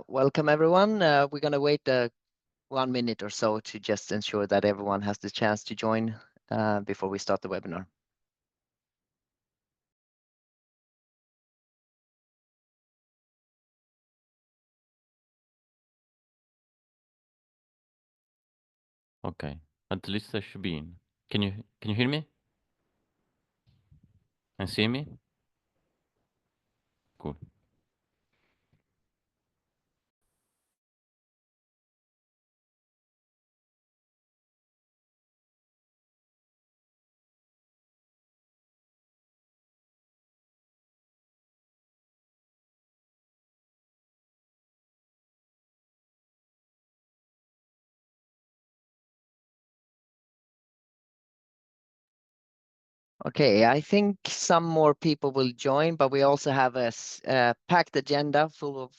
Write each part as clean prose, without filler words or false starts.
Welcome everyone. We're going to wait 1 minute or so to just ensure that everyone has the chance to join before we start the webinar. Okay, at least I should be in. Can you hear me and see me? Cool. Okay, I think some more people will join, but we also have a packed agenda full of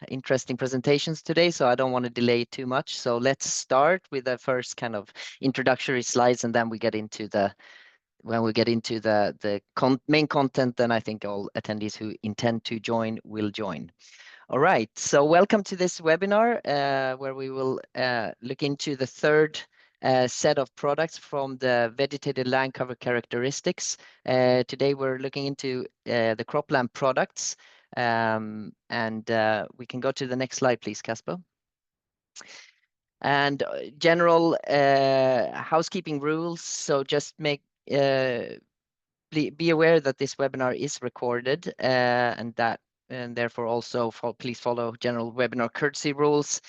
interesting presentations today, so I don't want to delay too much. So let's start with the first kind of introductory slides, and then we get into when we get into the main content, then I think all attendees who intend to join will join. All right, so welcome to this webinar where we will look into the third set of products from the Vegetated Land Cover Characteristics. Today we're looking into the cropland products, and we can go to the next slide, please, Casper. And general housekeeping rules. So just be aware that this webinar is recorded and therefore also please follow general webinar courtesy rules.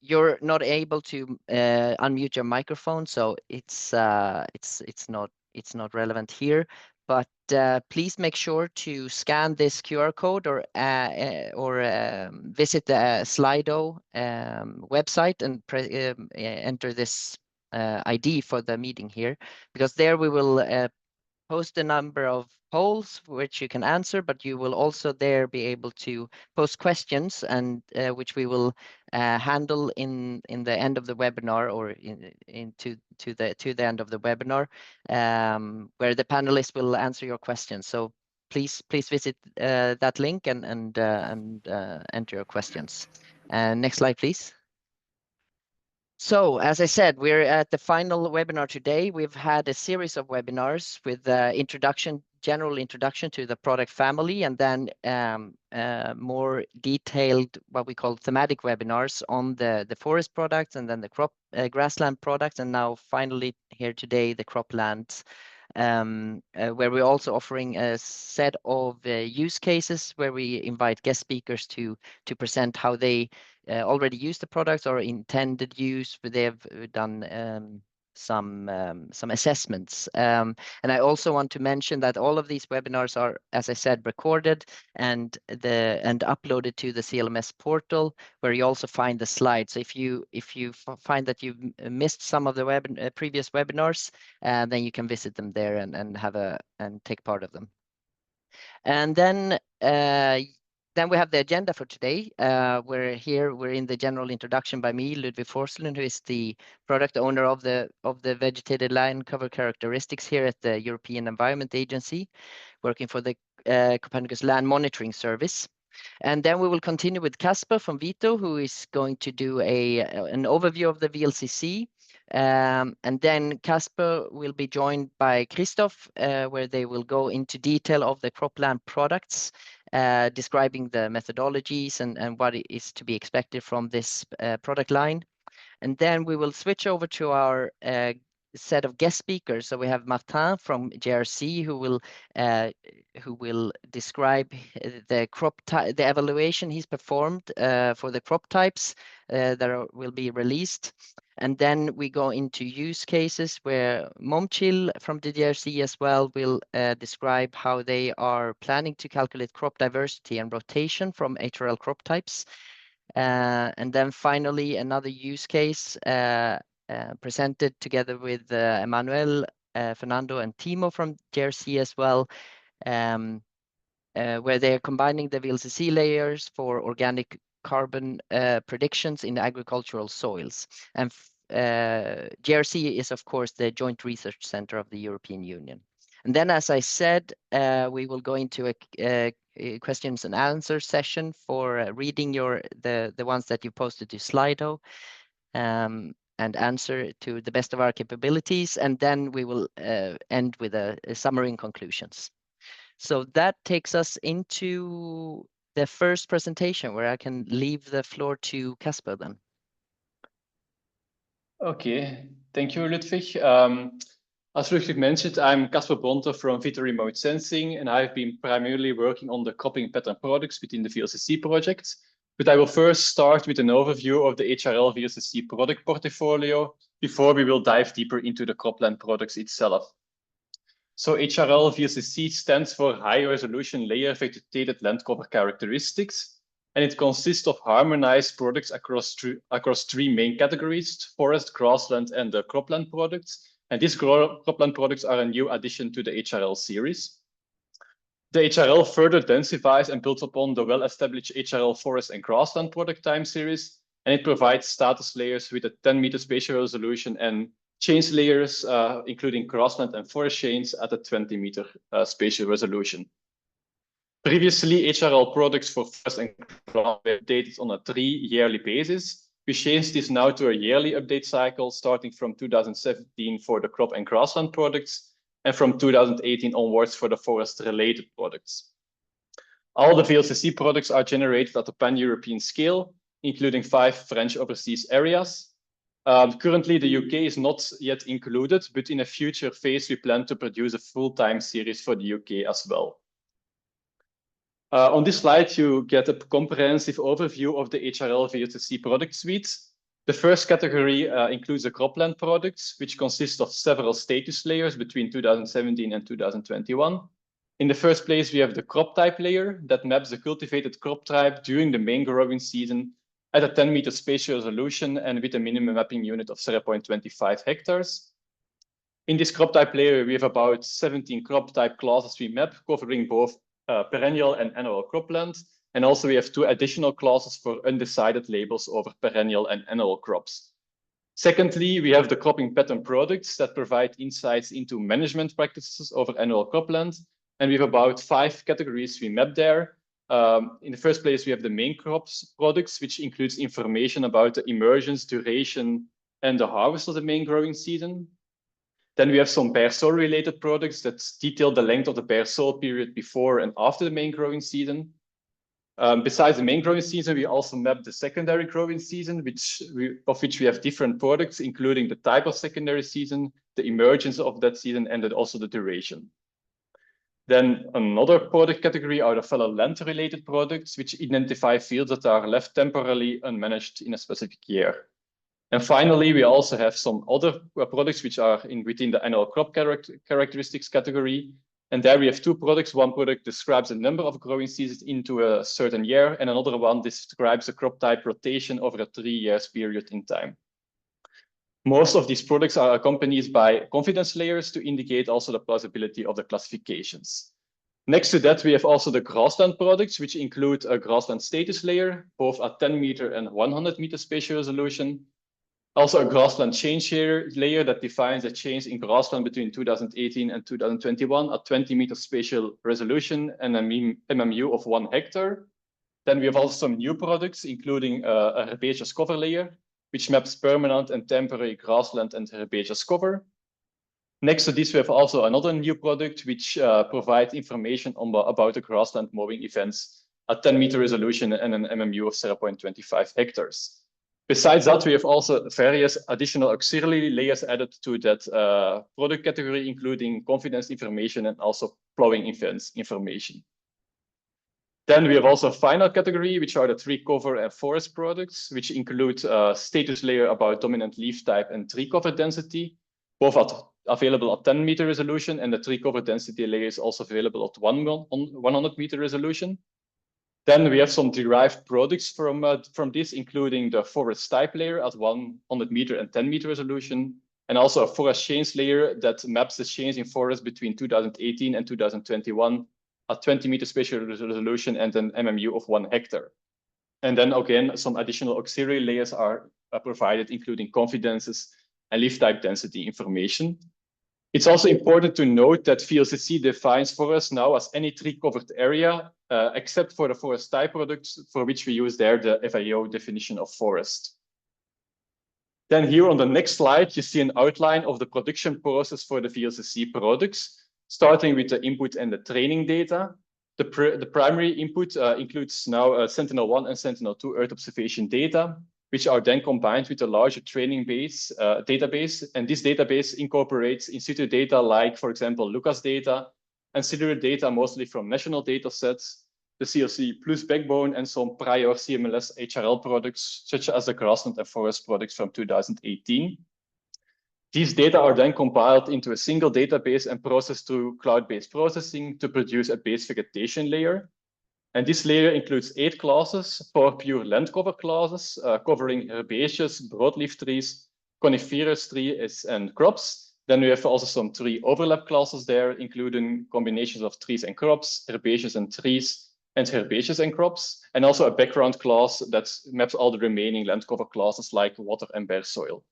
You're not able to unmute your microphone, so it's not relevant here. But please make sure to scan this QR code or visit the Slido website and enter this ID for the meeting here, because there we will post a number of polls which you can answer, but you will also there be able to post questions, and which we will handle in the end of the webinar, or to the end of the webinar, where the panelists will answer your questions. So please visit that link and enter your questions. Next slide, please. So, as I said, we're at the final webinar today. We've had a series of webinars with general introduction to the product family, and then more detailed, what we call thematic webinars on the forest products, and then the grassland products, and now finally here today, the croplands. Where we're also offering a set of use cases where we invite guest speakers to present how they already use the products or intended use, but they have done some assessments. And I also want to mention that all of these webinars are, as I said, recorded and uploaded to the CLMS portal, where you also find the slides. So if you find that you've missed some of the previous webinars, then you can visit them there and take part of them. And then we have the agenda for today. We're in the general introduction by me, Ludwig Forslund, who is the product owner of the Vegetated Land Cover Characteristics here at the European Environment Agency, working for the Copernicus Land Monitoring Service. And then we will continue with Casper from Vito, who is going to do an overview of the VLCC. And then Casper will be joined by Christoph, where they will go into detail of the cropland products, describing the methodologies and what is to be expected from this product line. And then we will switch over to our set of guest speakers. So we have Martin from JRC, who will describe the evaluation he's performed for the crop types that will be released. And then we go into use cases where Momchil from the JRC as well will describe how they are planning to calculate crop diversity and rotation from HRL crop types. And then finally, another use case presented together with Emmanuel, Fernando, and Timo from JRC as well, where they are combining the VLCC layers for organic carbon predictions in agricultural soils. And JRC is, of course, the Joint Research Center of the European Union. And then, as I said, we will go into a questions and answer session for reading the ones that you posted to Slido, and answer to the best of our capabilities. And then we will end with a summary and conclusions. So that takes us into the first presentation, where I can leave the floor to Casper then. Okay, thank you, Ludwig. As Ludwig mentioned, I'm Casper Bonte from Vita Remote Sensing, and I've been primarily working on the cropping pattern products within the VLCC project. But I will first start with an overview of the HRL-VLCC product portfolio before we will dive deeper into the cropland products itself. So HRL-VLCC stands for High Resolution Layer Vegetated Land Cover Characteristics, and it consists of harmonized products across three main categories: forest, grassland, and the cropland products. And these cropland products are a new addition to the HRL series. The HRL further densifies and builds upon the well-established HRL Forest and Grassland product time series, and it provides status layers with a 10-meter spatial resolution and chains layers, including grassland and forest chains at a 20-meter spatial resolution. Previously, HRL products for forest and grassland were updated on a 3-yearly basis. We changed this now to a yearly update cycle, starting from 2017 for the crop and grassland products, and from 2018 onwards for the forest-related products. All the VLCC products are generated at a pan-European scale, including 5 French overseas areas. Currently, the UK is not yet included, but in a future phase, we plan to produce a full-time series for the UK as well. On this slide, you get a comprehensive overview of the HRL VLCC product suite. The first category includes the cropland products, which consist of several status layers between 2017 and 2021. In the first place, we have the crop type layer that maps the cultivated crop type during the main growing season at a 10-meter spatial resolution and with a minimum mapping unit of 0.25 hectares. In this crop type layer, we have about 17 crop type classes we map, covering both perennial and annual cropland. And also we have 2 additional classes for undecided labels over perennial and annual crops. Secondly, we have the cropping pattern products that provide insights into management practices over annual cropland. And we have about 5 categories we map there. In the first place, we have the main crops products, which includes information about the emergence, duration, and the harvest of the main growing season. Then we have some bare soil related products that detail the length of the bare soil period before and after the main growing season. Besides the main growing season, we also map the secondary growing season, of which we have different products, including the type of secondary season, the emergence of that season, and then also the duration. Then another product category are the fallow land related products, which identify fields that are left temporarily unmanaged in a specific year. And finally, we also have some other products which are within the annual crop characteristics category. And there we have 2 products. One product describes the number of growing seasons into a certain year, and another one describes the crop type rotation over a 3-year period in time. Most of these products are accompanied by confidence layers to indicate also the plausibility of the classifications. Next to that, we have also the grassland products, which include a grassland status layer, both at 10-meter and 100-meter spatial resolution. Also a grassland change layer that defines the change in grassland between 2018 and 2021 at 20-meter spatial resolution and a MMU of 1 hectare. Then we have also some new products, including a herbaceous cover layer, which maps permanent and temporary grassland and herbaceous cover. Next to this, we have also another new product, which provides information about the grassland mowing events at 10-meter resolution and an MMU of 0.25 hectares. Besides that, we have also various additional auxiliary layers added to that product category, including confidence information and also plowing events information. Then we have also a final category, which are the tree cover and forest products, which include a status layer about dominant leaf type and tree cover density, both available at 10-meter resolution, and the tree cover density layer is also available at 100-meter resolution. Then we have some derived products from this, including the forest type layer at 100-meter and 10-meter resolution, and also a forest chains layer that maps the change in forest between 2018 and 2021 at 20-meter spatial resolution and an MMU of 1 hectare. And then again, some additional auxiliary layers are provided, including confidences and leaf type density information. It's also important to note that VLCC defines forest now as any tree covered area, except for the forest type products for which we use there the FAO definition of forest. Then here on the next slide, you see an outline of the production process for the VLCC products, starting with the input and the training data. The primary input includes now Sentinel-1 and Sentinel-2 Earth observation data, which are then combined with a larger training base database. And this database incorporates in situ data like, for example, Lucas data, ancillary data mostly from national data sets, the CLC Plus backbone, and some prior CMLS HRL products, such as the grassland and forest products from 2018. These data are then compiled into a single database and processed through cloud-based processing to produce a base vegetation layer. And this layer includes 8 classes, 4 pure land cover classes, covering herbaceous, broadleaf trees, coniferous trees, and crops. Then we have also some tree overlap classes there, including combinations of trees and crops, herbaceous and trees, and herbaceous and crops, and also a background class that maps all the remaining land cover classes like water and bare soil.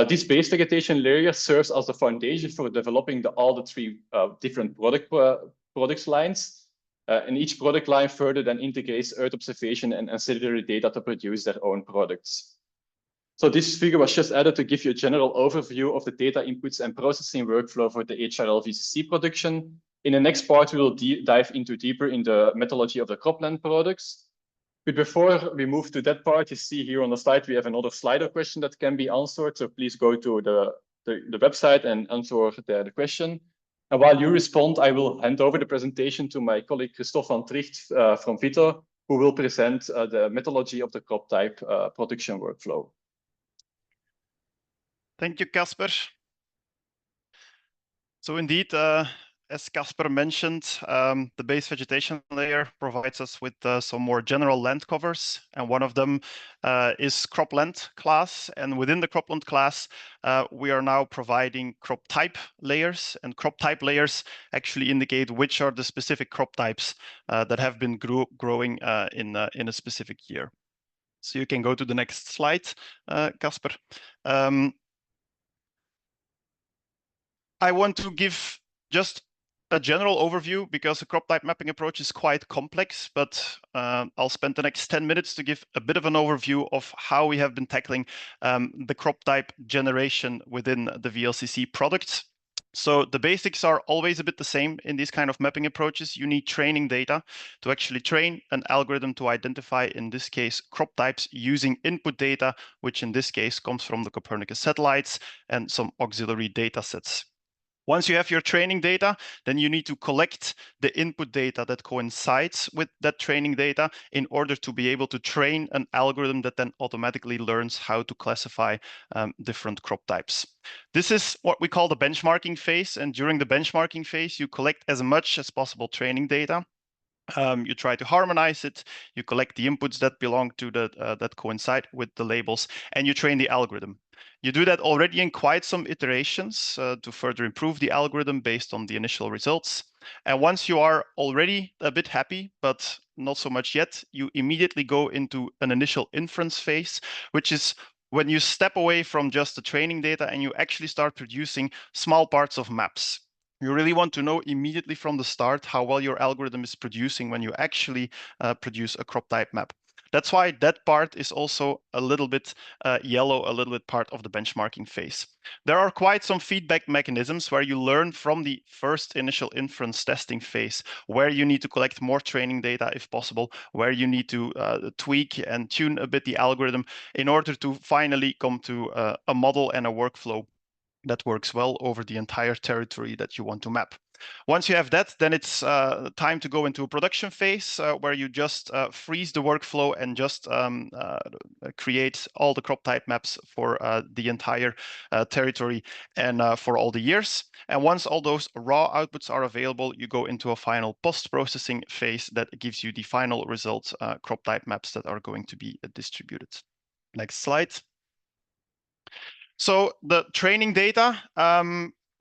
This base vegetation layer serves as the foundation for developing all the 3 different products lines. And each product line further then integrates Earth observation and ancillary data to produce their own products. So this figure was just added to give you a general overview of the data inputs and processing workflow for the HRL-VLCC production. In the next part, we will dive into deeper in the methodology of the cropland products. But before we move to that part, you see here on the slide, we have another Slido question that can be answered. So please go to the website and answer the question. And while you respond, I will hand over the presentation to my colleague Christophe van Tricht from Vito, who will present the methodology of the crop type production workflow. Thank you, Casper. So indeed, as Casper mentioned, the base vegetation layer provides us with some more general land covers, and one of them is cropland class. And within the cropland class, we are now providing crop type layers, and crop type layers actually indicate which are the specific crop types that have been growing in a specific year. So you can go to the next slide, Casper. I want to give just a general overview because the crop type mapping approach is quite complex, but I'll spend the next 10 minutes to give a bit of an overview of how we have been tackling the crop type generation within the VLCC products. So the basics are always a bit the same in these kind of mapping approaches. You need training data to actually train an algorithm to identify, in this case, crop types using input data, which in this case comes from the Copernicus satellites and some auxiliary data sets. Once you have your training data, then you need to collect the input data that coincides with that training data in order to be able to train an algorithm that then automatically learns how to classify different crop types. This is what we call the benchmarking phase. And during the benchmarking phase, you collect as much as possible training data. You try to harmonize it, you collect the inputs that belong to that coincide with the labels, and you train the algorithm. You do that already in quite some iterations to further improve the algorithm based on the initial results. And once you are already a bit happy, but not so much yet, you immediately go into an initial inference phase, which is when you step away from just the training data and you actually start producing small parts of maps. You really want to know immediately from the start how well your algorithm is producing when you actually produce a crop type map. That's why that part is also a little bit yellow, a little bit part of the benchmarking phase. There are quite some feedback mechanisms where you learn from the first initial inference testing phase, where you need to collect more training data if possible, where you need to tweak and tune a bit the algorithm in order to finally come to a model and a workflow that works well over the entire territory that you want to map. Once you have that, then it's time to go into a production phase where you just freeze the workflow and just create all the crop type maps for the entire territory and for all the years. And once all those raw outputs are available, you go into a final post-processing phase that gives you the final results, crop type maps that are going to be distributed. Next slide. So the training data,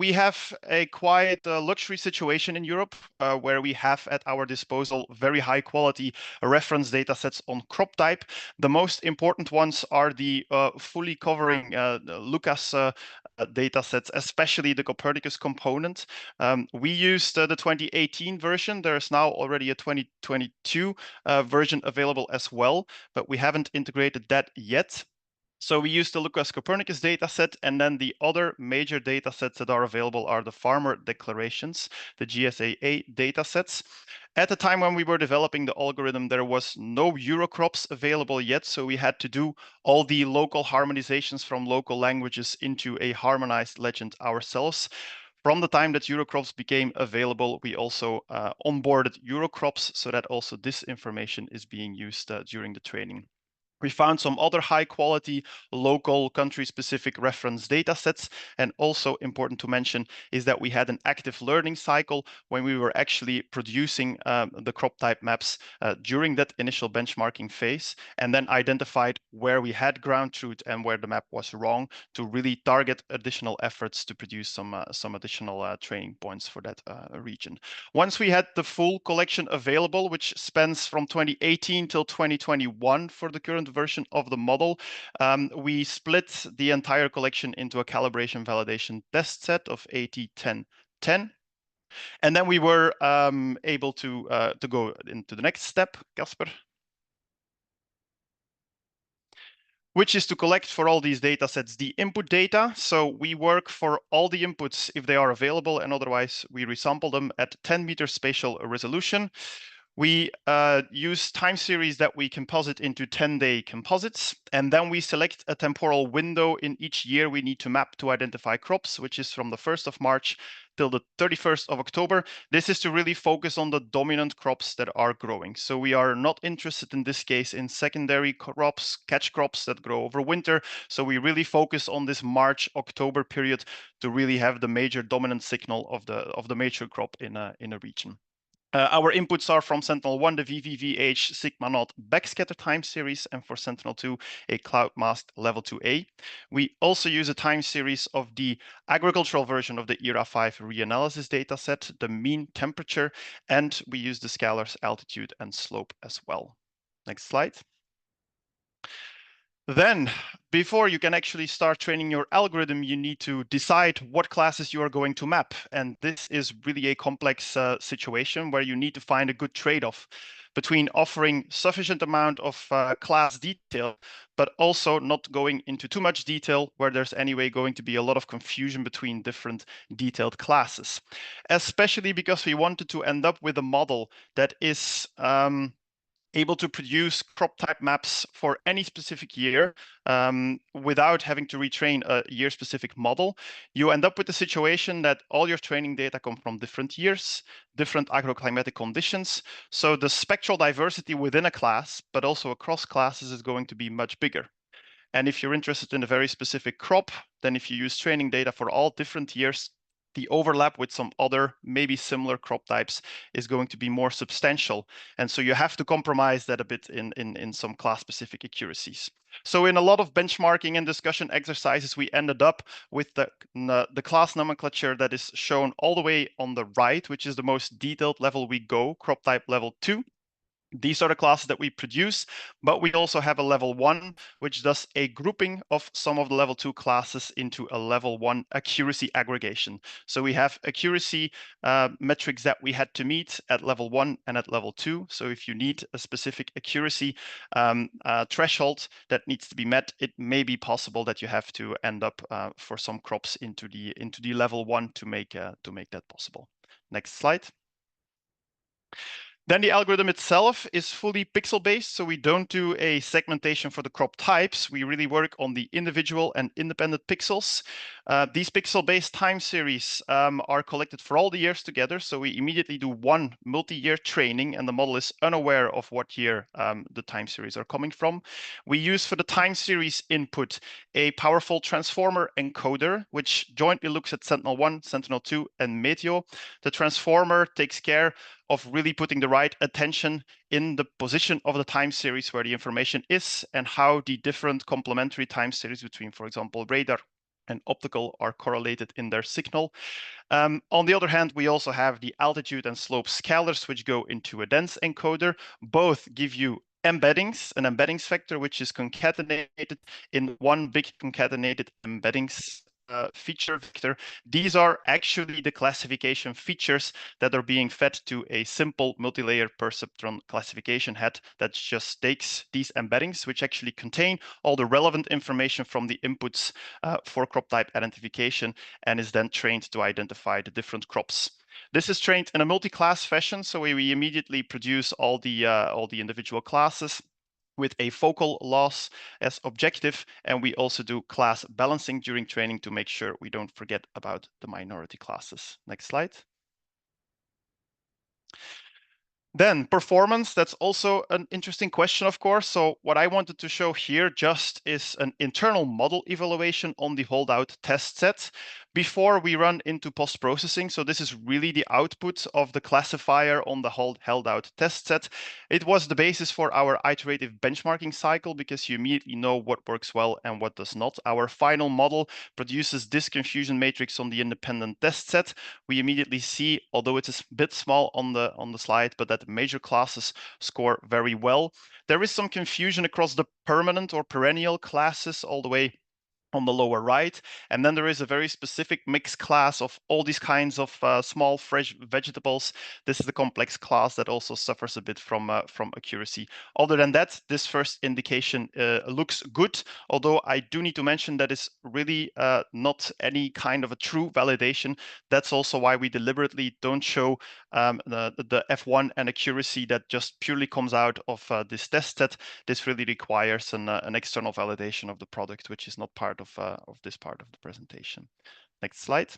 we have a quite luxury situation in Europe where we have at our disposal very high quality reference data sets on crop type. The most important ones are the fully covering Lucas data sets, especially the Copernicus component. We used the 2018 version. There is now already a 2022 version available as well, but we haven't integrated that yet. So we use the Lucas Copernicus dataset, and then the other major datasets that are available are the farmer declarations, the GSAA datasets. At the time when we were developing the algorithm, there was no Eurocrops available yet, so we had to do all the local harmonizations from local languages into a harmonized legend ourselves. From the time that Eurocrops became available, we also onboarded Eurocrops, so that also this information is being used during the training. We found some other high quality local country specific reference data sets. And also important to mention is that we had an active learning cycle when we were actually producing the crop type maps during that initial benchmarking phase, and then identified where we had ground truth and where the map was wrong to really target additional efforts to produce some additional training points for that region. Once we had the full collection available, which spans from 2018 till 2021 for the current version of the model, we split the entire collection into a calibration validation test set of 80-10-10. And then we were able to go into the next step, Casper, which is to collect for all these data sets the input data. So we work for all the inputs if they are available, and otherwise we resample them at 10 meter spatial resolution. We use time series that we composite into 10-day composites, and then we select a temporal window in each year we need to map to identify crops, which is from the 1st of March till the 31st of October. This is to really focus on the dominant crops that are growing. So we are not interested in this case in secondary crops, catch crops that grow over winter. So we really focus on this March-October period to really have the major dominant signal of the major crop in a region. Our inputs are from Sentinel-1, the VVVH Sigma Naught backscatter time series, and for Sentinel-2, a cloud mask level 2A. We also use a time series of the agricultural version of the ERA5 reanalysis dataset, the mean temperature, and we use the scalars altitude and slope as well. Next slide. Then, before you can actually start training your algorithm, you need to decide what classes you are going to map. And this is really a complex situation where you need to find a good trade-off between offering sufficient amount of class detail, but also not going into too much detail where there's anyway going to be a lot of confusion between different detailed classes. Especially because we wanted to end up with a model that is able to produce crop type maps for any specific year without having to retrain a year-specific model. You end up with the situation that all your training data come from different years, different agroclimatic conditions. So the spectral diversity within a class, but also across classes, is going to be much bigger. And if you're interested in a very specific crop, then if you use training data for all different years, the overlap with some other maybe similar crop types is going to be more substantial. And so you have to compromise that a bit in some class-specific accuracies. So in a lot of benchmarking and discussion exercises, we ended up with the class nomenclature that is shown all the way on the right, which is the most detailed level we go, crop type level 2. These are the classes that we produce, but we also have a level 1, which does a grouping of some of the level 2 classes into a level 1 accuracy aggregation. So we have accuracy metrics that we had to meet at level 1 and at level 2. So if you need a specific accuracy threshold that needs to be met, it may be possible that you have to end up for some crops into the level 1 to make that possible. Next slide. Then the algorithm itself is fully pixel-based, so we don't do a segmentation for the crop types. We really work on the individual and independent pixels. These pixel-based time series are collected for all the years together, so we immediately do one multi-year training, and the model is unaware of what year the time series are coming from. We use for the time series input a powerful transformer encoder, which jointly looks at Sentinel-1, Sentinel-2, and Meteo. The transformer takes care of really putting the right attention in the position of the time series where the information is, and how the different complementary time series between, for example, radar and optical are correlated in their signal. On the other hand, we also have the altitude and slope scalars, which go into a dense encoder. Both give you embeddings, an embeddings vector, which is concatenated in one big concatenated embeddings feature vector. These are actually the classification features that are being fed to a simple multi-layer perceptron classification head that just takes these embeddings, which actually contain all the relevant information from the inputs for crop type identification, and is then trained to identify the different crops. This is trained in a multi-class fashion, so we immediately produce all the individual classes with a focal loss as objective, and we also do class balancing during training to make sure we don't forget about the minority classes. Next slide. Then performance, that's also an interesting question, of course. So what I wanted to show here just is an internal model evaluation on the holdout test set before we run into post-processing. So this is really the output of the classifier on the held out test set. It was the basis for our iterative benchmarking cycle because you immediately know what works well and what does not. Our final model produces this confusion matrix on the independent test set. We immediately see, although it's a bit small on the slide, but that major classes score very well. There is some confusion across the permanent or perennial classes all the way on the lower right, and then there is a very specific mixed class of all these kinds of small fresh vegetables. This is the complex class that also suffers a bit from accuracy. Other than that, this first indication looks good, although I do need to mention that is really not any kind of a true validation. That's also why we deliberately don't show the F1 and accuracy that just purely comes out of this test set. This really requires an external validation of the product, which is not part of this part of the presentation. Next slide.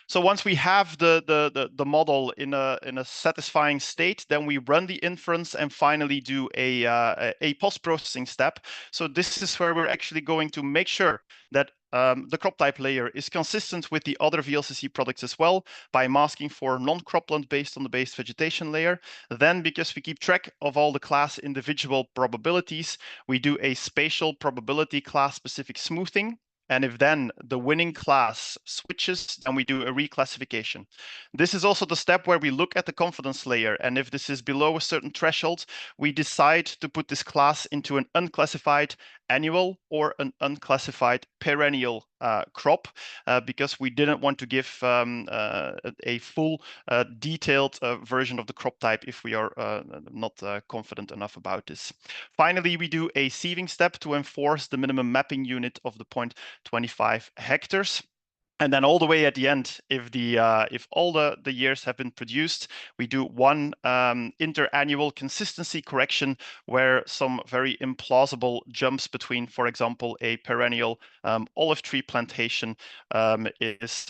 So once we have the model in a satisfying state, then we run the inference and finally do a post-processing step. So this is where we're actually going to make sure that the crop type layer is consistent with the other VLCC products as well by masking for non-cropland based on the base vegetation layer. Then, because we keep track of all the class individual probabilities, we do a spatial probability class specific smoothing. And if then the winning class switches, then we do a reclassification. This is also the step where we look at the confidence layer. And if this is below a certain threshold, we decide to put this class into an unclassified annual or an unclassified perennial crop because we didn't want to give a full detailed version of the crop type if we are not confident enough about this. Finally, we do a sieving step to enforce the minimum mapping unit of the 0.25 hectares. And then all the way at the end, if all the years have been produced, we do one interannual consistency correction where some very implausible jumps between, for example, a perennial olive tree plantation is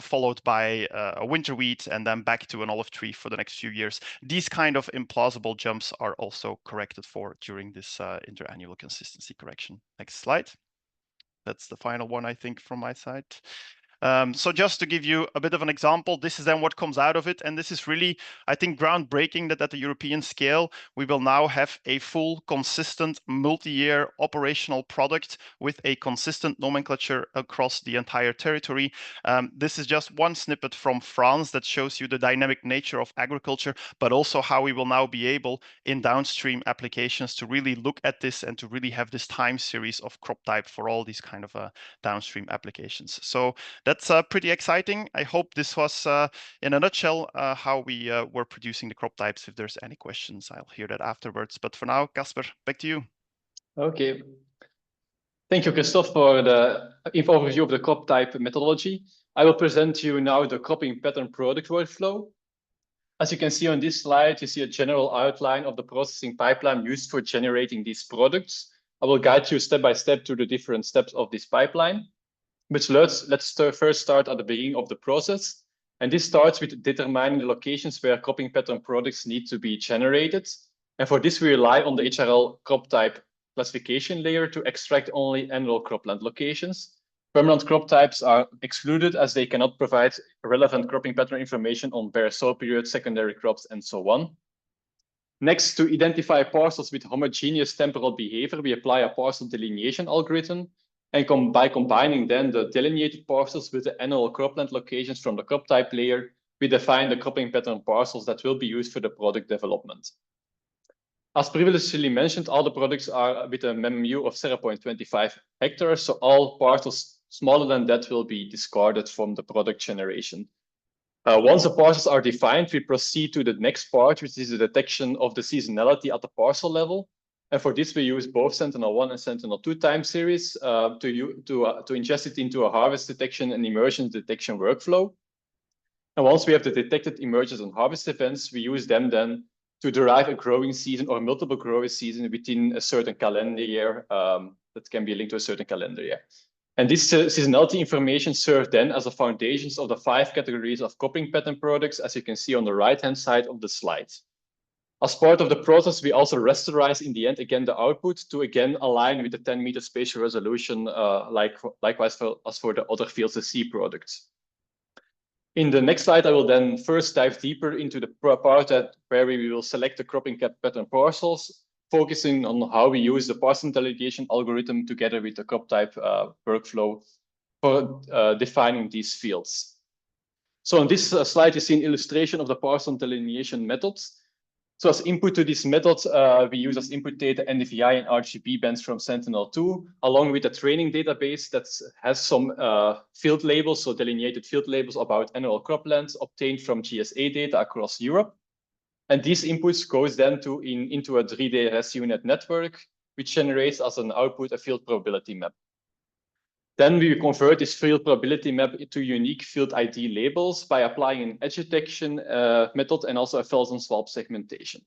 followed by a winter wheat and then back to an olive tree for the next few years. These kind of implausible jumps are also corrected for during this interannual consistency correction. Next slide. That's the final one, I think, from my side. So just to give you a bit of an example, this is then what comes out of it. And this is really, I think, groundbreaking that at the European scale, we will now have a full, consistent, multi-year operational product with a consistent nomenclature across the entire territory. This is just one snippet from France that shows you the dynamic nature of agriculture, but also how we will now be able in downstream applications to really look at this and to really have this time series of crop type for all these kind of downstream applications. So that's pretty exciting. I hope this was, in a nutshell, how we were producing the crop types. If there's any questions, I'll hear that afterwards. But for now, Casper, back to you. Okay. Thank you, Christophe, for the overview of the crop type methodology. I will present to you now the cropping pattern product workflow. As you can see on this slide, you see a general outline of the processing pipeline used for generating these products. I will guide you step by step through the different steps of this pipeline. But let's first start at the beginning of the process. And this starts with determining the locations where cropping pattern products need to be generated. And for this, we rely on the HRL crop type classification layer to extract only annual cropland locations. Permanent crop types are excluded as they cannot provide relevant cropping pattern information on bare sow period, secondary crops, and so on. Next, to identify parcels with homogeneous temporal behavior, we apply a parcel delineation algorithm. And by combining then the delineated parcels with the annual cropland locations from the crop type layer, we define the cropping pattern parcels that will be used for the product development. As previously mentioned, all the products are with a MMU of 0.25 hectares, so all parcels smaller than that will be discarded from the product generation. Once the parcels are defined, we proceed to the next part, which is the detection of the seasonality at the parcel level. And for this, we use both Sentinel-1 and Sentinel-2 time series to ingest it into a harvest detection and emergence detection workflow. And once we have the detected emergence and harvest events, we use them then to derive a growing season or multiple growing season within a certain calendar year that can be linked to a certain calendar year. And this seasonality information serves then as the foundations of the 5 categories of cropping pattern products, as you can see on the right-hand side of the slide. As part of the process, we also rasterize in the end, again, the output to again align with the 10-meter spatial resolution, likewise as for the other VLCC products. In the next slide, I will then first dive deeper into the part where we will select the cropping pattern parcels, focusing on how we use the parcel delineation algorithm together with the crop type workflow for defining these fields. So on this slide, you see an illustration of the parcel delineation methods. So as input to this method, we use as input data NDVI and RGB bands from Sentinel-2, along with a training database that has some field labels, so delineated field labels about annual croplands obtained from GSA data across Europe. And these inputs goes then into a 3D ResUnit network, which generates as an output a field probability map. Then we convert this field probability map into unique field ID labels by applying an edge detection method and also a Felsen swap segmentation.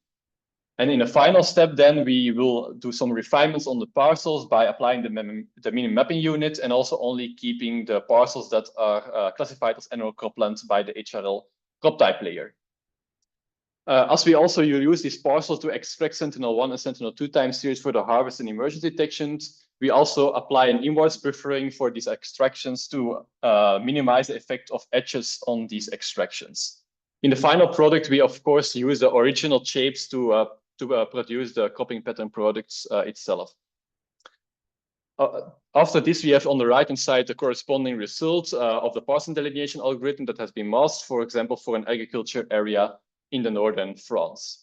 And in the final step, then we will do some refinements on the parcels by applying the minimum mapping unit and also only keeping the parcels that are classified as annual croplands by the HRL crop type layer. As we also use these parcels to extract Sentinel-1 and Sentinel-2 time series for the harvest and emergence detections, we also apply an inwards buffering for these extractions to minimize the effect of edges on these extractions. In the final product, we of course use the original shapes to produce the cropping pattern products itself. After this, we have on the right-hand side the corresponding results of the parcel delineation algorithm that has been masked, for example, for an agriculture area in the northern France.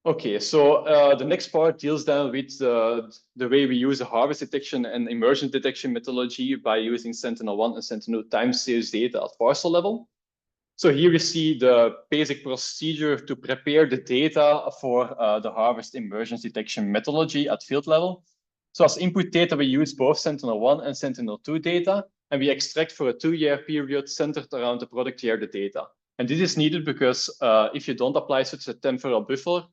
Okay, so the next part deals then with the way we use the harvest detection and emergence detection methodology by using Sentinel-1 and Sentinel-2 time series data at parcel level. So here we see the basic procedure to prepare the data for the harvest emergence detection methodology at field level. So as input data, we use both Sentinel-1 and Sentinel-2 data, and we extract for a 2-year period centered around the product year the data. And this is needed because if you don't apply such a temporal buffer,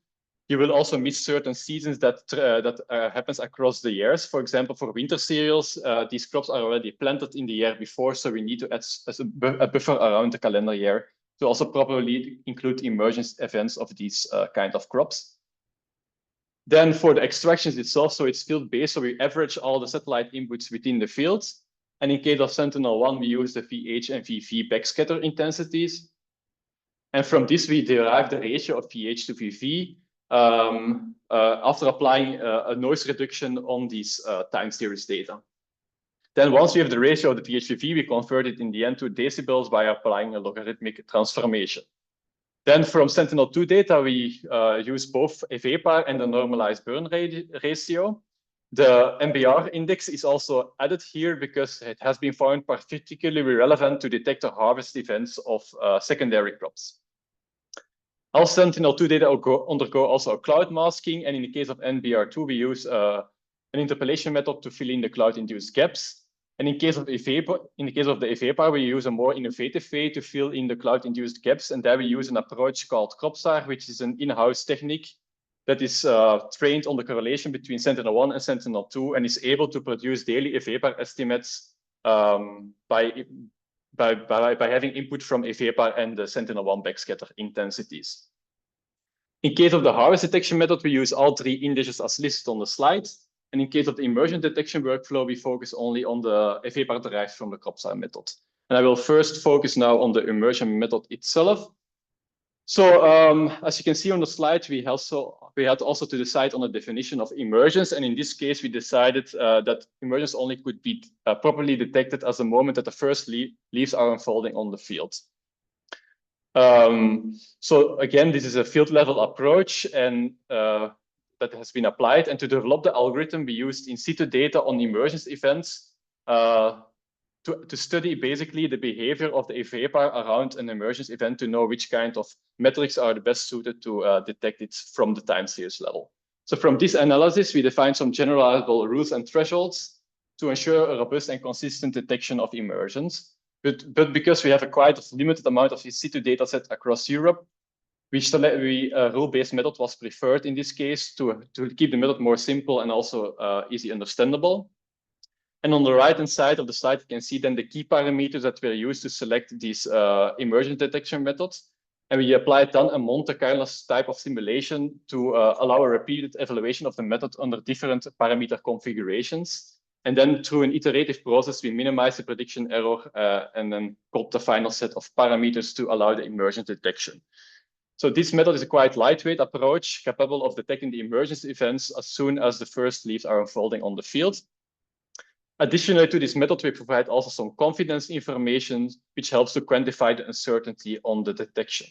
you will also miss certain seasons that happens across the years. For example, for winter cereals, these crops are already planted in the year before, so we need to add a buffer around the calendar year to also properly include emergence events of these kind of crops. Then for the extractions itself, so it's field-based, so we average all the satellite inputs within the fields. And in case of Sentinel-1, we use the VH and VV backscatter intensities. And from this, we derive the ratio of VH to VV after applying a noise reduction on these time series data. Then once we have the ratio of the VH-VV, we convert it in the end to decibels by applying a logarithmic transformation. Then from Sentinel-2 data, we use both FEPAR and the normalized burn ratio. The MBR index is also added here because it has been found particularly relevant to detect the harvest events of secondary crops. All Sentinel-2 data undergo also a cloud masking, and in the case of NBR2, we use an interpolation method to fill in the cloud-induced gaps. And in case of the FEPAR, we use a more innovative way to fill in the cloud-induced gaps, and there we use an approach called CropStar, which is an in-house technique that is trained on the correlation between Sentinel-1 and Sentinel-2 and is able to produce daily FEPAR estimates by having input from FEPAR and the Sentinel-1 backscatter intensities. In case of the harvest detection method, we use all 3 indices as listed on the slide. And in case of the emergence detection workflow, we focus only on the FEPAR derived from the CropStar method. And I will first focus now on the emergence method itself. So as you can see on the slide, we had also to decide on a definition of emergence. And in this case, we decided that emergence only could be properly detected as the moment that the first leaves are unfolding on the field. So again, this is a field level approach and that has been applied. And to develop the algorithm, we used in situ data on emergence events to study basically the behavior of the evapor around an emergence event to know which kind of metrics are the best suited to detect it from the time series level. So from this analysis, we defined some generalizable rules and thresholds to ensure a robust and consistent detection of emergence. But because we have a quite limited amount of in situ data set across Europe, a rule-based method was preferred in this case to keep the method more simple and also easy understandable. And on the right-hand side of the slide, you can see then the key parameters that were used to select these emergence detection methods. And we applied then a Monte Carlo type of simulation to allow a repeated evaluation of the method under different parameter configurations. And then through an iterative process, we minimize the prediction error and then got the final set of parameters to allow the emergence detection. So this method is a quite lightweight approach, capable of detecting the emergence events as soon as the first leaves are unfolding on the field. Additionally to this method, we provide also some confidence information, which helps to quantify the uncertainty on the detection.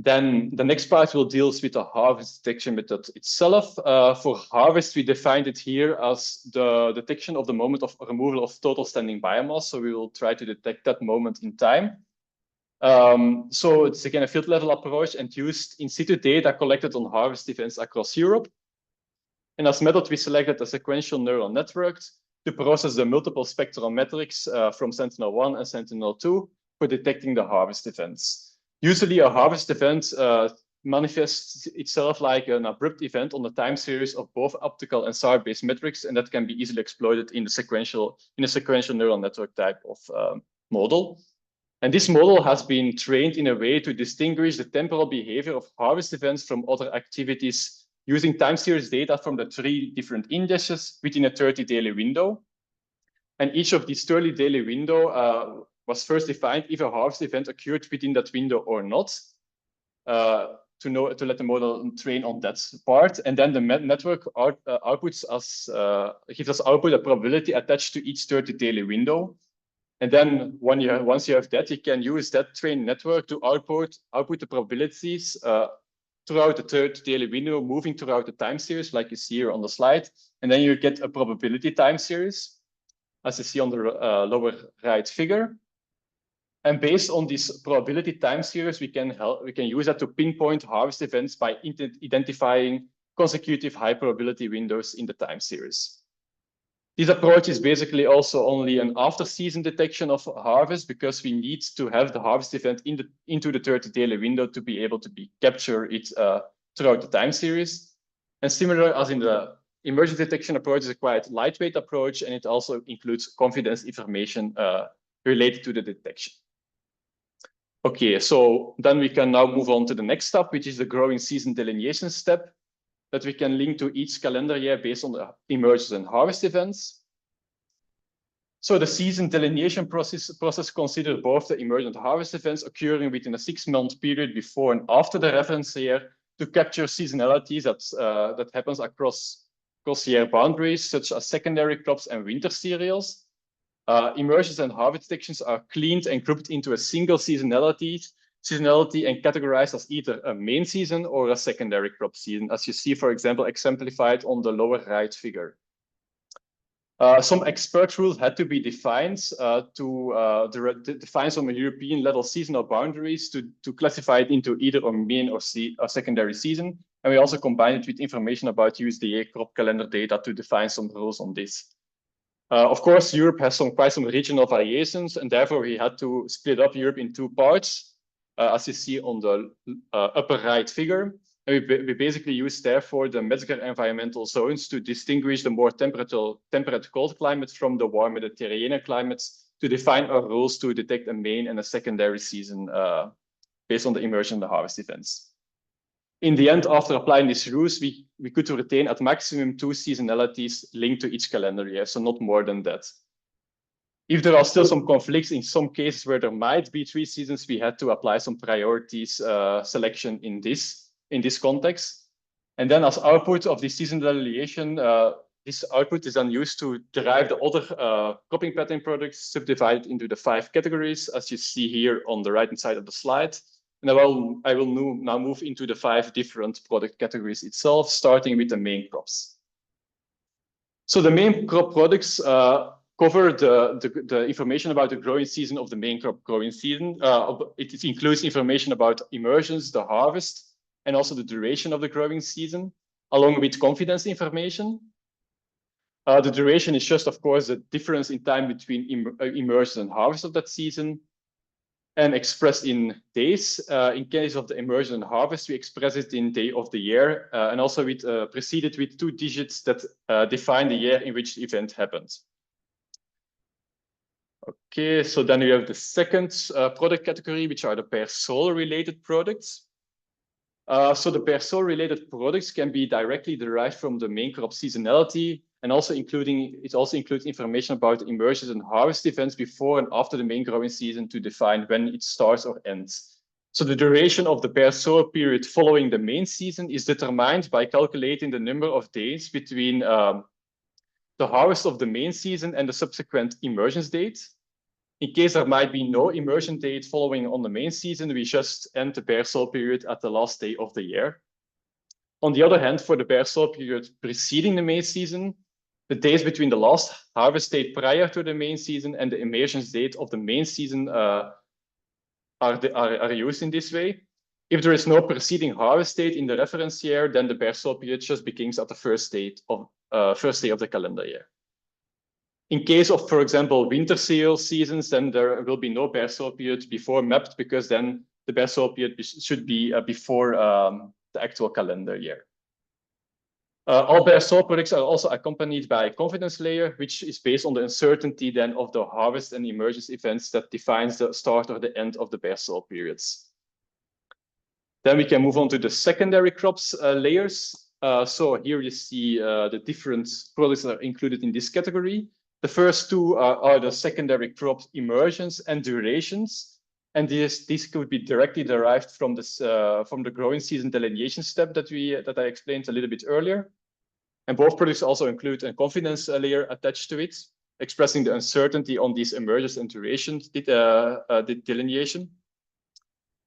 Then the next part will deal with the harvest detection method itself. For harvest, we defined it here as the detection of the moment of removal of total standing biomass. So we will try to detect that moment in time. So it's again a field level approach and used in situ data collected on harvest events across Europe. And as method, we selected a sequential neural network to process the multiple spectral metrics from Sentinel-1 and Sentinel-2 for detecting the harvest events. Usually a harvest event manifests itself like an abrupt event on the time series of both optical and SAR-based metrics, and that can be easily exploited in a sequential neural network type of model. And this model has been trained in a way to distinguish the temporal behavior of harvest events from other activities using time series data from the 3 different indices within a 30-daily window. And each of these 30-daily window was first defined if a harvest event occurred within that window or not, to let the model train on that part. And then the network outputs gives us output a probability attached to each 30-daily window. And then once you have that, you can use that trained network to output the probabilities throughout the 30-daily window, moving throughout the time series, like you see here on the slide. And then you get a probability time series, as you see on the lower right figure. And based on this probability time series, we can use that to pinpoint harvest events by identifying consecutive high probability windows in the time series. This approach is basically also only an after-season detection of harvest because we need to have the harvest event into the 30-daily window to be able to capture it throughout the time series. And similar as in the emergence detection approach, is a quite lightweight approach, and it also includes confidence information related to the detection. Okay, so then we can now move on to the next step, which is the growing season delineation step, that we can link to each calendar year based on the emergence and harvest events. So the season delineation process considers both the emergent and harvest events occurring within a 6-month period before and after the reference year to capture seasonalities that happens across year boundaries, such as secondary crops and winter cereals. Emergence and harvest detections are cleaned and grouped into a single seasonality and categorized as either a main season or a secondary crop season, as you see, for example, exemplified on the lower right figure. Some expert rules had to be defined to define some European level seasonal boundaries to classify it into either a main or secondary season. And we also combined it with information about USDA crop calendar data to define some rules on this. Of course, Europe has quite some regional variations, and therefore we had to split up Europe in 2 parts. As you see on the upper right figure. And we basically use, therefore, the Metzger environmental zones to distinguish the more temperate cold climates from the warm Mediterranean climates to define our rules to detect a main and a secondary season based on the emergence and the harvest events. In the end, after applying these rules, we could retain at maximum 2 seasonalities linked to each calendar year, so not more than that. If there are still some conflicts in some cases where there might be 3 seasons, we had to apply some priorities selection in this context. And then as output of the seasonal delineation, this output is then used to derive the other cropping pattern products subdivided into the 5 categories, as you see here on the right-hand side of the slide. And I will now move into the 5 different product categories itself, starting with the main crops. So the main crop products cover the information about the growing season of the main crop growing season. It includes information about immersions, the harvest, and also the duration of the growing season, along with confidence information. The duration is just, of course, the difference in time between immersion and harvest of that season, and expressed in days. In case of the immersion and harvest, we express it in day of the year, and also with preceded with 2 digits that define the year in which the event happened. Okay, so then we have the second product category, which are the per soil related products. So the per soil related products can be directly derived from the main crop seasonality, and also it also includes information about immersions and harvest events before and after the main growing season to define when it starts or ends. So the duration of the per soil period following the main season is determined by calculating the number of days between the harvest of the main season and the subsequent immersions date. In case there might be no immersion date following on the main season, we just end the bare soil period at the last day of the year. On the other hand, for the bare soil period preceding the main season, the days between the last harvest date prior to the main season and the immersions date of the main season are used in this way. If there is no preceding harvest date in the reference year, then the bare soil period just begins at the first day of the calendar year. In case of, for example, winter cereal seasons, then there will be no bare soil period before mapped, because then the bare soil period should be before the actual calendar year. All bare soil products are also accompanied by a confidence layer, which is based on the uncertainty then of the harvest and emergence events that defines the start or the end of the bare soil periods. Then we can move on to the secondary crops layers. So here you see the different products that are included in this category. The first 2 are the secondary crop immersions and durations. And these could be directly derived from the growing season delineation step that I explained a little bit earlier. And both products also include a confidence layer attached to it, expressing the uncertainty on these emergence and durations delineation.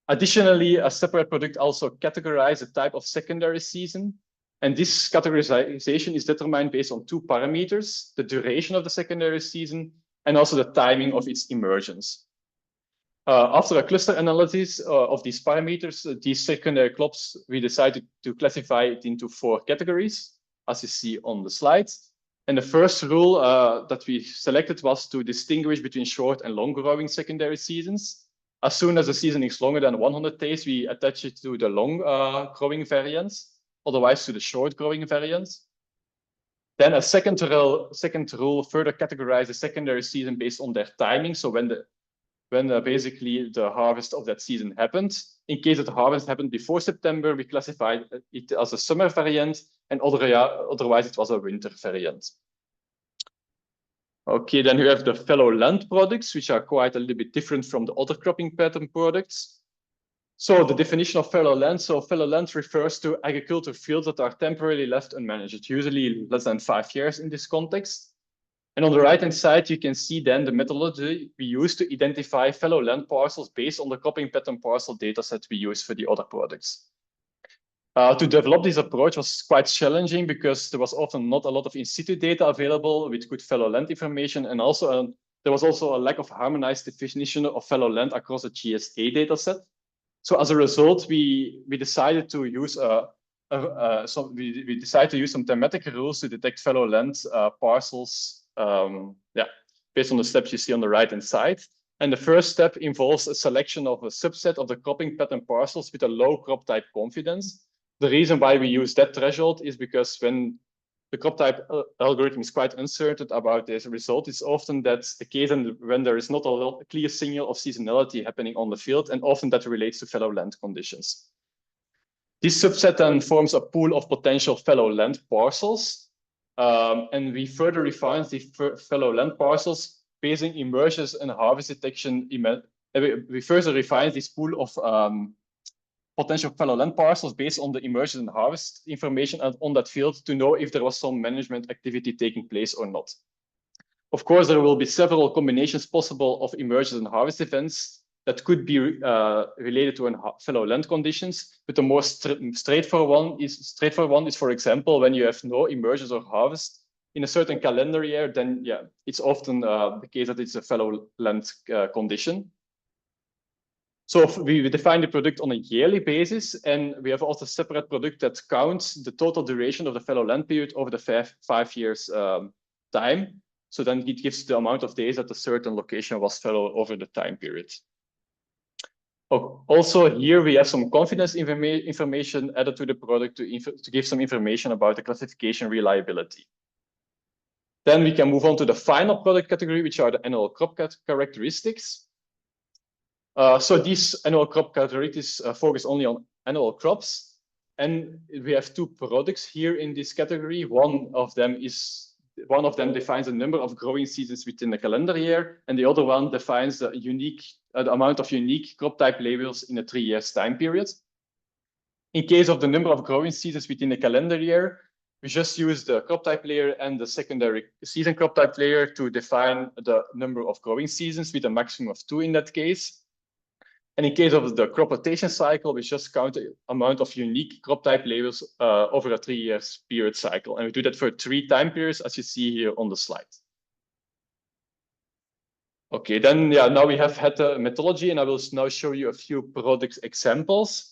Additionally, a separate product also categorizes a type of secondary season. And this categorization is determined based on 2 parameters, the duration of the secondary season and also the timing of its emergence. After a cluster analysis of these parameters, these secondary crops, we decided to classify it into 4 categories, as you see on the slides. And the first rule that we selected was to distinguish between short and long growing secondary seasons. As soon as the season is longer than 100 days, we attach it to the long growing variants, otherwise to the short growing variants. Then a second rule further categorizes the secondary season based on their timing. So when basically the harvest of that season happened. In case that the harvest happened before September, we classified it as a summer variant, and otherwise it was a winter variant. Okay, then we have the fallow land products, which are quite a little bit different from the other cropping pattern products. So the definition of fallow land. So fallow land refers to agricultural fields that are temporarily left unmanaged, usually less than 5 years in this context. And on the right-hand side, you can see then the methodology we use to identify fallow land parcels based on the cropping pattern parcel dataset we use for the other products. To develop this approach was quite challenging because there was often not a lot of in situ data available with good fallow land information, and also there was also a lack of harmonized definition of fallow land across the GSA dataset. So as a result, we decided to use some thematic rules to detect fallow land parcels. Based on the steps you see on the right-hand side. And the first step involves a selection of a subset of the cropping pattern parcels with a low crop type confidence. The reason why we use that threshold is because when the crop type algorithm is quite uncertain about this result, it's often that's the case when there is not a clear signal of seasonality happening on the field, and often that relates to fallow land conditions. This subset then forms a pool of potential fallow land parcels. And we further refined the fallow land parcels based on emergence and harvest detection, we further refined this pool of potential fallow land parcels based on the emergence and harvest information on that field to know if there was some management activity taking place or not. Of course, there will be several combinations possible of emergence and harvest events that could be related to fallow land conditions, but the more straightforward one is, for example, when you have no emergence or harvest in a certain calendar year, then yeah, it's often the case that it's a fallow land condition. So we define the product on a yearly basis, and we have also a separate product that counts the total duration of the fallow land period over the five years time. So then it gives the amount of days that a certain location was fallow over the time period. Also here we have some confidence information added to the product to give some information about the classification reliability. Then we can move on to the final product category, which are the annual crop characteristics. So these annual crop characteristics focus only on annual crops. And we have two products here in this category. One of them defines the number of growing seasons within the calendar year, and the other one defines the amount of unique crop type labels in a 3 years time period. In case of the number of growing seasons within the calendar year, we just use the crop type layer and the secondary season crop type layer to define the number of growing seasons with a maximum of 2 in that case. And in case of the crop rotation cycle, we just count the amount of unique crop type labels over a 3 years period cycle. And we do that for 3 time periods, as you see here on the slide. Okay, then yeah, now we have had the methodology, and I will now show you a few product examples.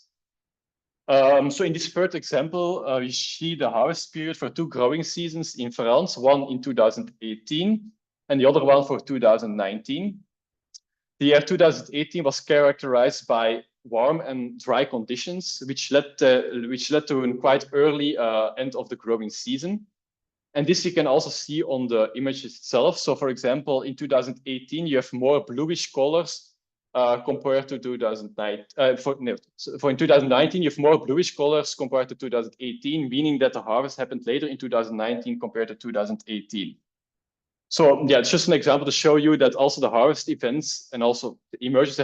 So in this first example, we see the harvest period for 2 growing seasons in France, one in 2018 and the other one for 2019. The year 2018 was characterized by warm and dry conditions, which led to a quite early end of the growing season. And this you can also see on the image itself. So for example, in 2018, you have more bluish colors compared to 2009. For in 2019, you have more bluish colors compared to 2018, meaning that the harvest happened later in 2019 compared to 2018. So yeah, it's just an example to show you that also the harvest events and also the emergence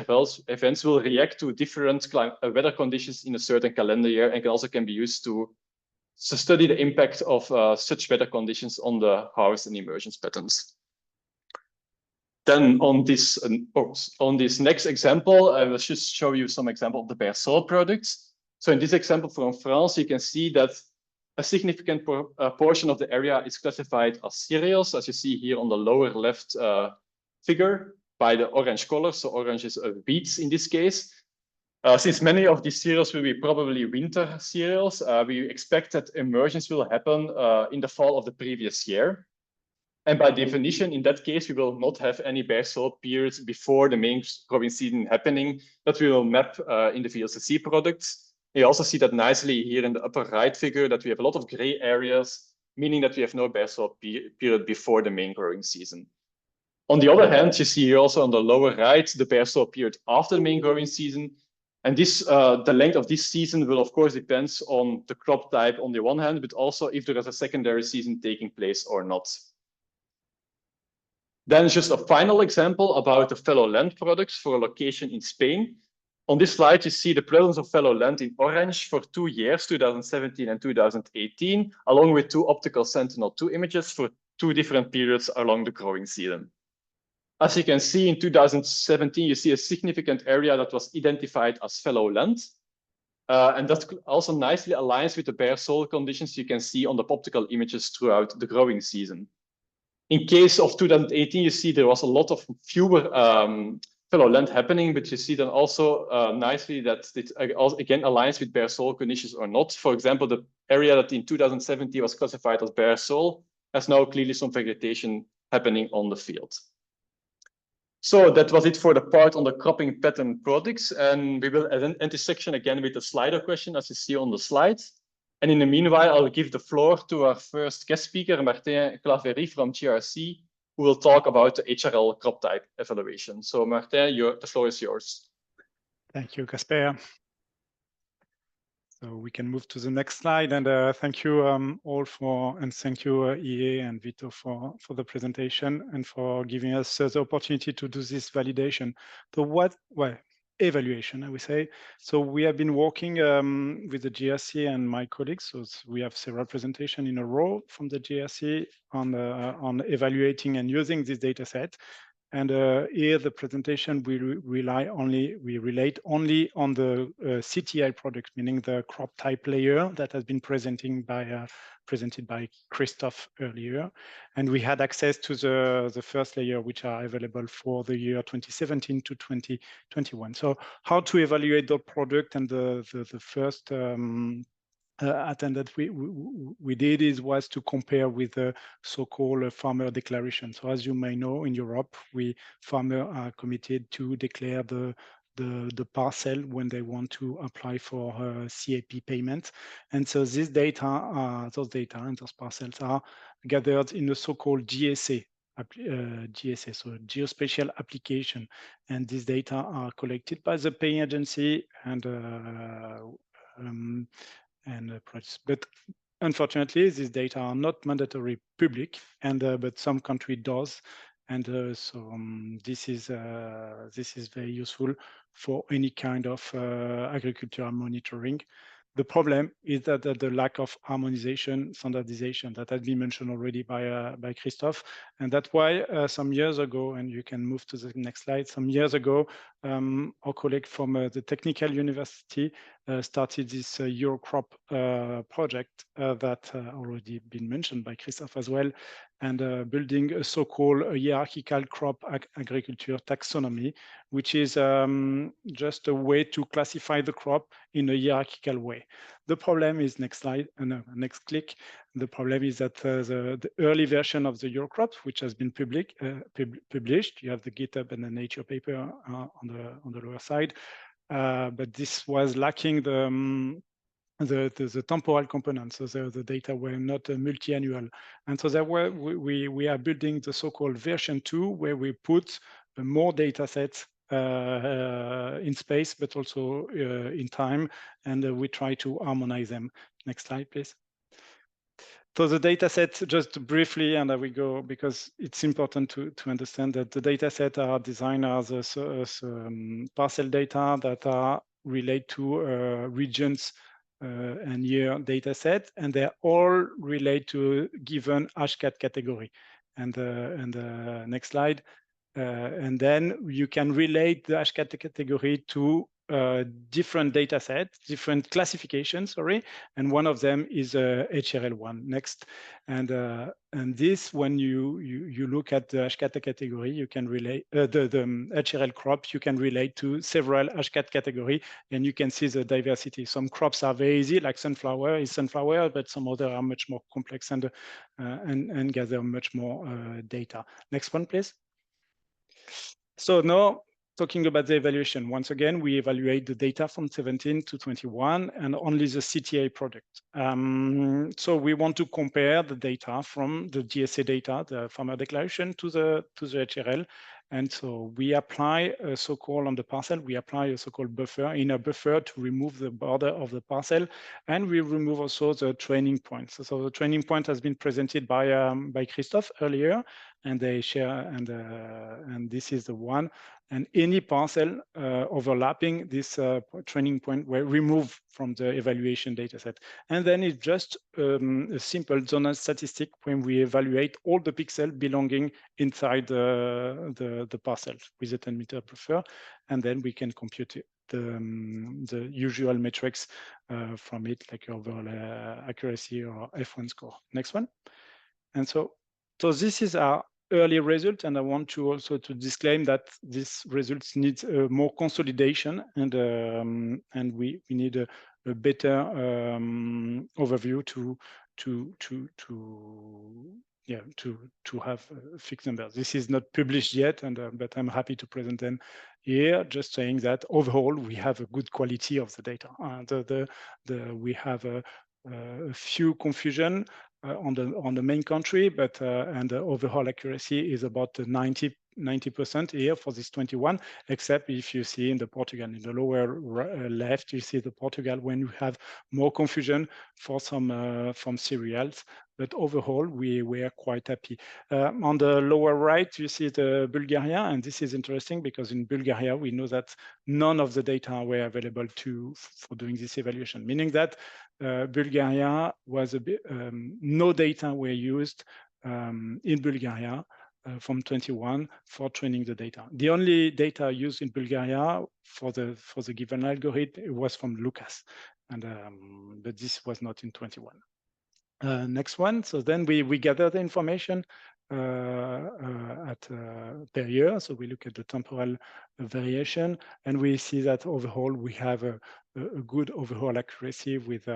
events will react to different weather conditions in a certain calendar year, and also can be used to study the impact of such weather conditions on the harvest and emergence patterns. Then on this next example, I will just show you some example of the Berceau products. So in this example from France, you can see that a significant portion of the area is classified as cereals, as you see here on the lower left figure by the orange color. So orange is wheat in this case. Since many of these cereals will be probably winter cereals, we expect that emergence will happen in the fall of the previous year. And by definition, in that case, we will not have any Berceau periods before the main growing season happening that we will map in the VLCC products. You also see that nicely here in the upper right figure that we have a lot of gray areas, meaning that we have no Berceau period before the main growing season. On the other hand, you see here also on the lower right, the Berceau period after the main growing season. And this, the length of this season will of course depend on the crop type on the one hand, but also if there is a secondary season taking place or not. Then just a final example about the fallow land products for a location in Spain. On this slide, you see the presence of fallow land in orange for 2 years, 2017 and 2018, along with 2 optical Sentinel-2 images for 2 different periods along the growing season. As you can see, in 2017, you see a significant area that was identified as fallow land. And that also nicely aligns with the Berceau conditions you can see on the optical images throughout the growing season. In case of 2018, you see there was a lot of fewer fallow land happening, but you see then also nicely that it again aligns with Berceau conditions or not. For example, the area that in 2017 was classified as Berceau has now clearly some vegetation happening on the field. So that was it for the part on the cropping pattern products, and we will end this section again with the slider question as you see on the slides. And in the meanwhile, I'll give the floor to our first guest speaker, Martin Claverie from GRC, who will talk about the HRL crop type evaluation. So Martin, the floor is yours. Thank you, Casper. So we can move to the next slide, and thank you all and thank you EA and Vito for the presentation and for giving us the opportunity to do this validation. So evaluation, I would say. So we have been working with the GRC and my colleagues. So we have several presentations in a row from the GRC on evaluating and using this data set. And here the presentation we relate only on the CTI product, meaning the crop type layer that has been presented by Christophe earlier. And we had access to the first layer, which are available for the year 2017 to 2021. So how to evaluate the product, and the first attempt that we did was to compare with the so-called farmer declaration. So as you may know, in Europe, farmers are committed to declare the parcel when they want to apply for CAP payment. And so those data and those parcels are gathered in the so-called GSA, so geospatial application. And these data are collected by the paying agency and but unfortunately, these data are not mandatory public, and but some country does, and so this is very useful for any kind of agricultural monitoring. The problem is that the lack of harmonization, standardization that has been mentioned already by Christophe, and that's why some years ago, and you can move to the next slide. Some years ago, our colleague from the Technical University started this HRL Crop project that already been mentioned by Christophe as well, and building a so-called hierarchical crop agriculture taxonomy, which is just a way to classify the crop in a hierarchical way. The problem is, next slide, next click. The problem is that the early version of the HRL Crop, which has been published, you have the GitHub and the Nature paper on the lower side, but this was lacking the temporal components, so the data were not multi-annual. And so we are building the so-called version 2, where we put more data sets in space, but also in time, and we try to harmonize them. Next slide, please. So the data set, just briefly, and I will go, because it's important to understand that the data set are designed as parcel data that are related to regions and year data set, and they're all related to given HCAT category. And next slide. And then you can relate the HCAT category to different data sets, different classifications, sorry, and one of them is HRL1. Next, and this, when you look at the HCAT category, you can relate the HRL crop. You can relate to several HCAT category, and you can see the diversity. Some crops are very easy, like sunflower is sunflower, but some other are much more complex and gather much more data. Next one, please. So now, talking about the evaluation, once again, we evaluate the data from 17 to 21 and only the CTA product. So we want to compare the data from the GSA data, the farmer declaration, to the HRL. And so we apply a so-called, on the parcel, we apply a so-called buffer, inner buffer, to remove the border of the parcel. And we remove also the training points. So the training point has been presented by Christophe earlier, and they share, and this is the one. And any parcel overlapping this training point were removed from the evaluation dataset. And then it's just a simple zonal statistic when we evaluate all the pixels belonging inside the parcel with a 10-meter buffer, and then we can compute the usual metrics from it, like overall accuracy or F1 score. Next one. And so this is our early result, and I want to also to disclaim that these results need more consolidation, and we need a better overview to have fixed numbers. This is not published yet, and but I'm happy to present them here. Just saying that overall we have a good quality of the data. We have a few confusion on the main country, but and the overall accuracy is about 90 90% here for this 21, except if you see in the Portugal, in the lower left, you see the Portugal when you have more confusion for some from cereals. But overall, we were quite happy. On the lower right, you see the Bulgaria, and this is interesting because in Bulgaria, we know that none of the data were available for doing this evaluation, meaning that Bulgaria was a bit, no data were used in Bulgaria from 21 for training the data. The only data used in Bulgaria for the given algorithm was from Lucas, and but this was not in 21. Next one. So then we gather the information per year. So we look at the temporal variation, and we see that overall we have a good overall accuracy with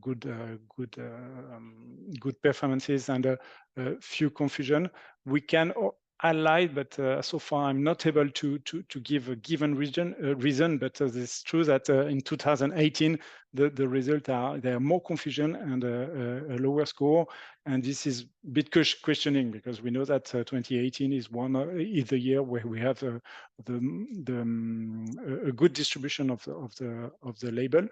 good performances and a few confusion. We can highlight, but so far I'm not able to give a given reason. But it's true that in 2018 the results there are more confusion and a lower score, and this is a bit questioning because we know that 2018 is the year where we have a good distribution of the label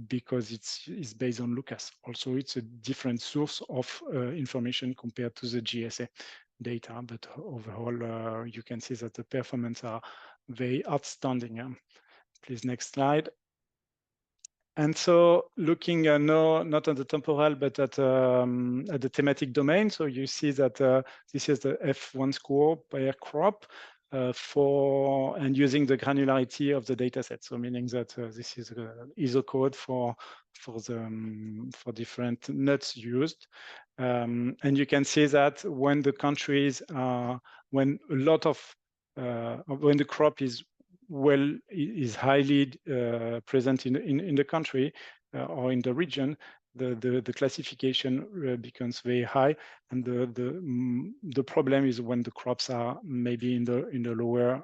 because it's based on Lucas. Also, it's a different source of information compared to the GSA data, but overall you can see that the performance are very outstanding. Please, next slide. And so looking not at the temporal, but at the thematic domain. So you see that this is the F1 score per crop and using the granularity of the data set. So meaning that this is ISO code for different nuts used. And you can see that when the countries when the crop is highly present in the country or in the region, the classification becomes very high, and the problem is when the crops are maybe in the lower,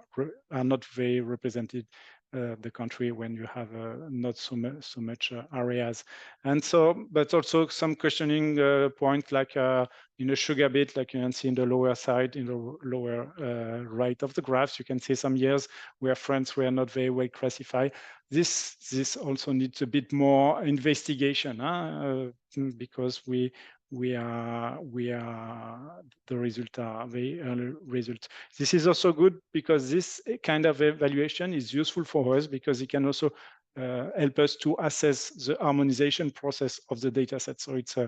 are not very represented the country when you have not so much areas. And so, but also some questioning point like in a sugar beet, like you can see in the lower side, in the lower right of the graphs, you can see some years where France were not very well classified. This also needs a bit more investigation, because the results are very early results. This is also good because this kind of evaluation is useful for us because it can also help us to assess the harmonization process of the data set. So it's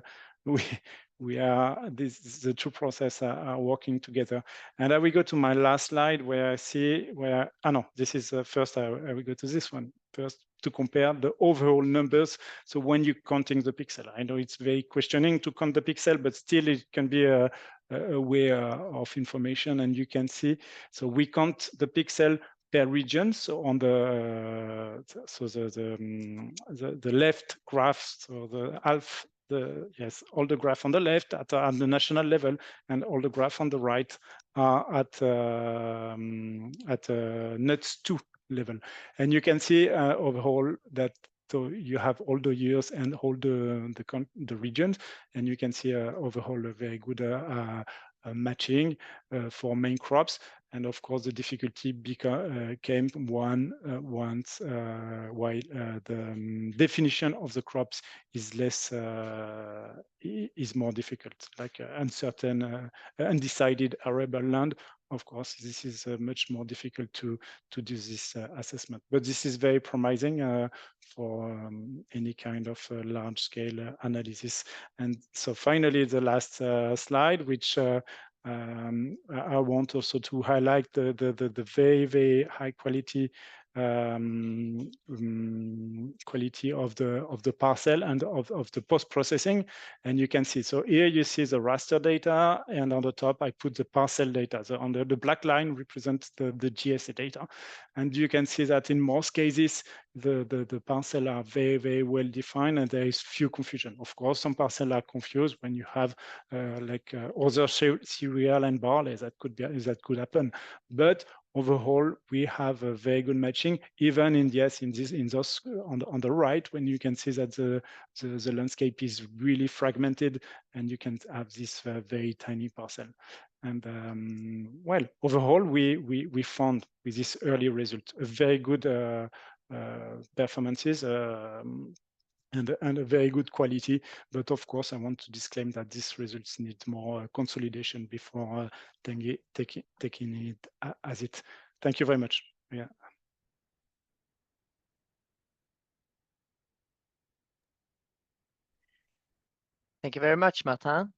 the two processes are working together. And I will go to my last slide where I see this is first. I will go to this one first to compare the overall numbers. So when you're counting the pixel, I know it's very questioning to count the pixel, but still it can be a way of information, and you can see. So we count the pixel per region. So on the left graph, so all the graph on the left at the national level, and all the graph on the right are at NUTS 2 level. And you can see overall that so you have all the years and all the regions, and you can see overall a very good matching for main crops. And of course, the difficulty came once while the definition of the crops is more difficult, like uncertain, undecided arable land. Of course, this is much more difficult to do this assessment. But this is very promising for any kind of large-scale analysis. And so finally, the last slide, which I want also to highlight the very, very high quality quality of the parcel and of the post-processing. And you can see, so here you see the raster data, and on the top I put the parcel data. So on the black line represents the GSA data, and you can see that in most cases the parcel are very, very well defined, and there is few confusion. Of course, some parcel are confused when you have other cereal and barley that could happen, but overall, we have a very good matching, even in those on the right, when you can see that the landscape is really fragmented and you can have this very tiny parcel. And well, overall, we found with this early result a very good performances and a very good quality. But of course, I want to disclaim that these results need more consolidation before taking it as it. Thank you very much. Yeah. Thank you very much, Martin.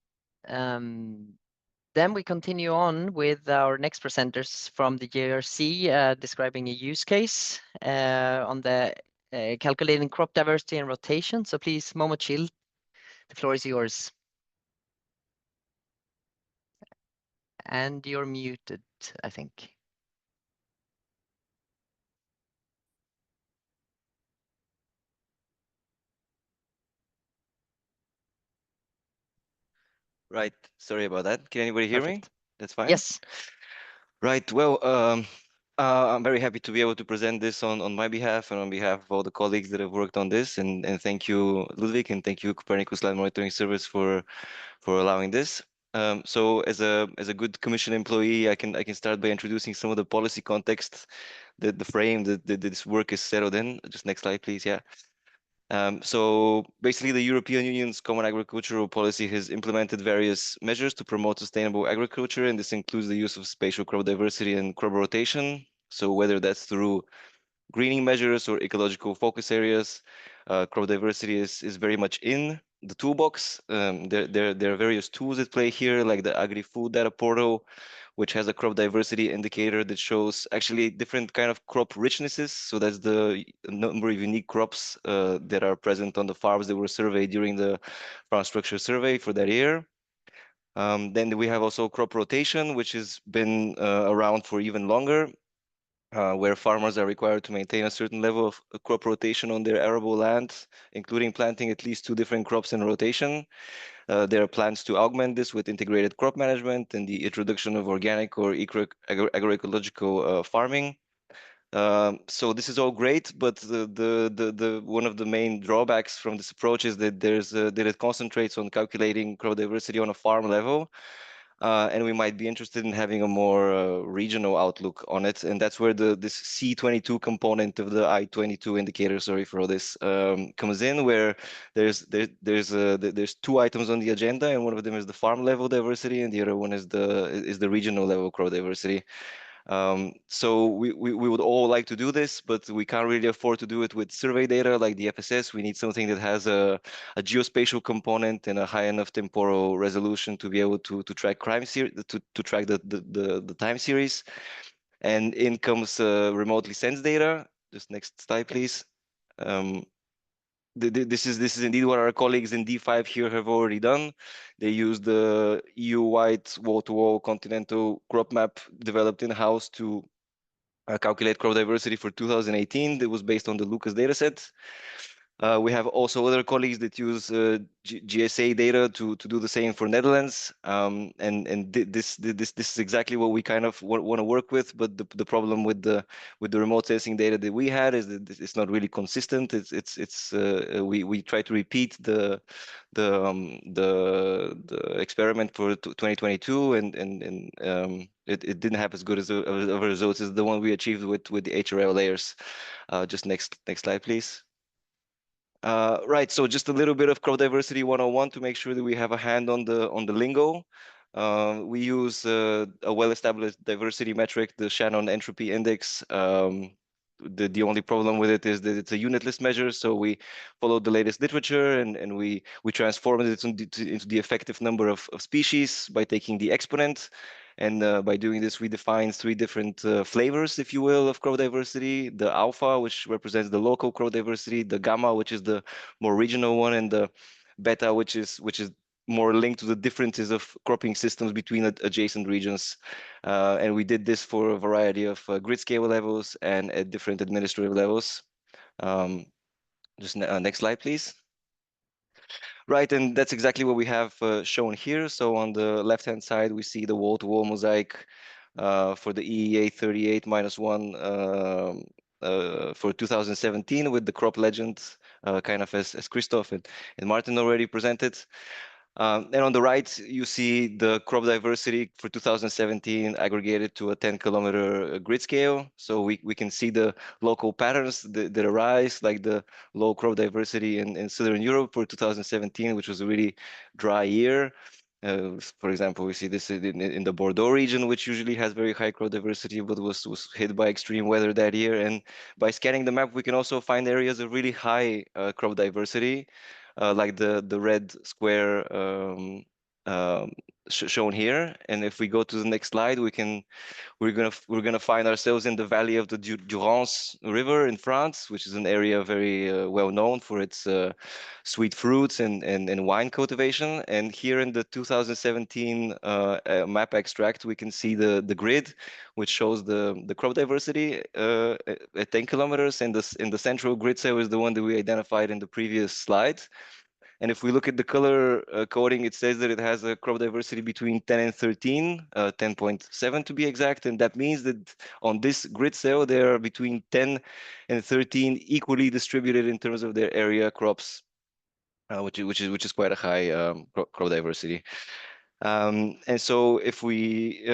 Then we continue on with our next presenters from the JRC describing a use case on the calculating crop diversity and rotation. So please, Momo Chill, the floor is yours. And you're muted, I think. Right. Sorry about that. Can anybody hear me? Perfect. That's fine. Yes. Right. Well, I'm very happy to be able to present this on my behalf and on behalf of all the colleagues that have worked on this. And thank you, Ludwig, and thank you, Copernicus Land Monitoring Service, for allowing this. So as a good commission employee, I can start by introducing some of the policy context, the frame that this work is settled in. Just next slide, please. Yeah. So basically, the European Union's Common Agricultural Policy has implemented various measures to promote sustainable agriculture, and this includes the use of spatial crop diversity and crop rotation. So whether that's through greening measures or ecological focus areas, crop diversity is very much in the toolbox. There are various tools at play here, like the Agri-Food Data Portal, which has a crop diversity indicator that shows actually different kind of crop richnesses. So that's the number of unique crops that are present on the farms that were surveyed during the farm structure survey for that year. Then we have also crop rotation, which has been around for even longer, where farmers are required to maintain a certain level of crop rotation on their arable land, including planting at least 2 different crops in rotation. There are plans to augment this with integrated crop management and the introduction of organic or agroecological farming. So this is all great, but the one of the main drawbacks from this approach is that that it concentrates on calculating crop diversity on a farm level. And we might be interested in having a more regional outlook on it, and that's where this C22 component of the I22 indicator, sorry for all this, comes in, where there's 2 items on the agenda, and one of them is the farm level diversity, and the other one is the regional level crop diversity. So we would all like to do this, but we can't really afford to do it with survey data like the FSS. We need something that has a geospatial component and a high enough temporal resolution to be able to track to track the time series. And in comes remotely sensed data. Just next slide, please. This is indeed what our colleagues in D5 here have already done. They used the EU-wide wall-to-wall continental crop map developed in-house to calculate crop diversity for 2018. That was based on the Lucas dataset. We have also other colleagues that use GSA data to do the same for Netherlands, and this is exactly what we kind of want to work with. But the problem with the remote sensing data that we had is that it's not really consistent. We try to repeat the experiment for 2022, and it didn't have as good as of results as the one we achieved with the HRL layers. Just next slide, please. Right, so just a little bit of crop diversity 101 to make sure that we have a hand on the lingo. We use a well-established diversity metric, the Shannon Entropy Index. The only problem with it is that it's a unitless measure, so we followed the latest literature and we transformed it into the effective number of species by taking the exponent. And by doing this, we define 3 different flavors, if you will, of crop diversity: the alpha, which represents the local crop diversity; the gamma, which is the more regional one; and the beta, which is more linked to the differences of cropping systems between adjacent regions. And we did this for a variety of grid scale levels and at different administrative levels. Just next slide, please. Right, and that's exactly what we have shown here. So on the left-hand side, we see the wall-to-wall mosaic for the EEA 38-1 for 2017 with the crop legend, kind of as Christoph and Martin already presented. And on the right, you see the crop diversity for 2017 aggregated to a 10-kilometer grid scale. So we can see the local patterns that arise, like the low crop diversity in Southern Europe for 2017, which was a really dry year. For example, we see this in the Bordeaux region, which usually has very high crop diversity, but was hit by extreme weather that year. And by scanning the map, we can also find areas of really high crop diversity, like the red square shown here. And if we go to the next slide, we're gonna find ourselves in the valley of the Durance River in France, which is an area very well known for its sweet fruits and wine cultivation. And here in the 2017 map extract, we can see the grid, which shows the crop diversity at 10 kilometers, and in the central grid cell is the one that we identified in the previous slide. And if we look at the color coding, it says that it has a crop diversity between 10 and 13, 10.7 to be exact. And that means that on this grid cell, there are between 10 and 13 equally distributed in terms of their area crops, which is quite a high crop diversity. And so if we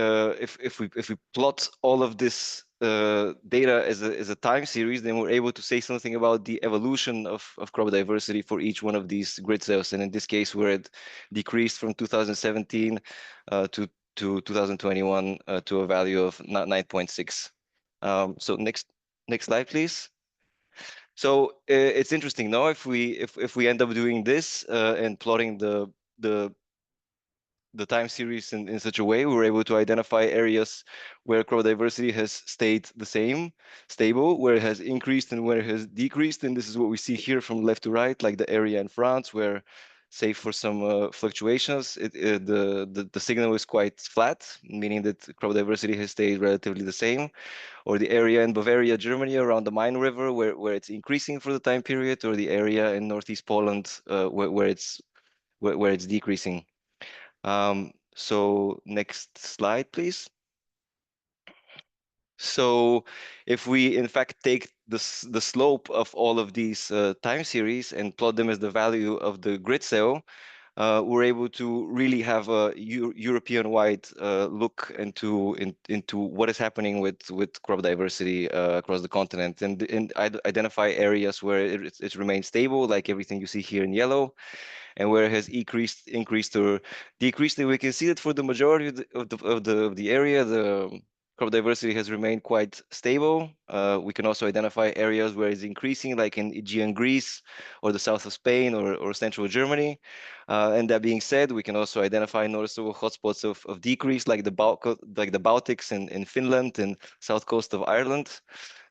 plot all of this data as a time series, then we're able to say something about the evolution of crop diversity for each one of these grid cells. And in this case, where it decreased from 2017 to 2021 to a value of 9.6. So next slide, please. So it's interesting, no? If we end up doing this and plotting the time series in such a way, we were able to identify areas where crop diversity has stayed the same, stable, where it has increased and where it has decreased. And this is what we see here from left to right, like the area in France, where, save for some fluctuations, the signal is quite flat, meaning that crop diversity has stayed relatively the same. Or the area in Bavaria, Germany, around the Main River, where it's increasing for the time period, or the area in Northeast Poland, where it's decreasing. So next slide, please. So if we in fact take the slope of all of these time series and plot them as the value of the grid cell, we're able to really have a European-wide look into what is happening with crop diversity across the continent, and identify areas where it's remained stable, like everything you see here in yellow, and where it has increased or decreased. And we can see that for the majority of the area, the crop diversity has remained quite stable. We can also identify areas where it's increasing, like in Aegean Greece or the south of Spain or central Germany. And that being said, we can also identify noticeable hotspots of decrease, like the Baltics in Finland and south coast of Ireland.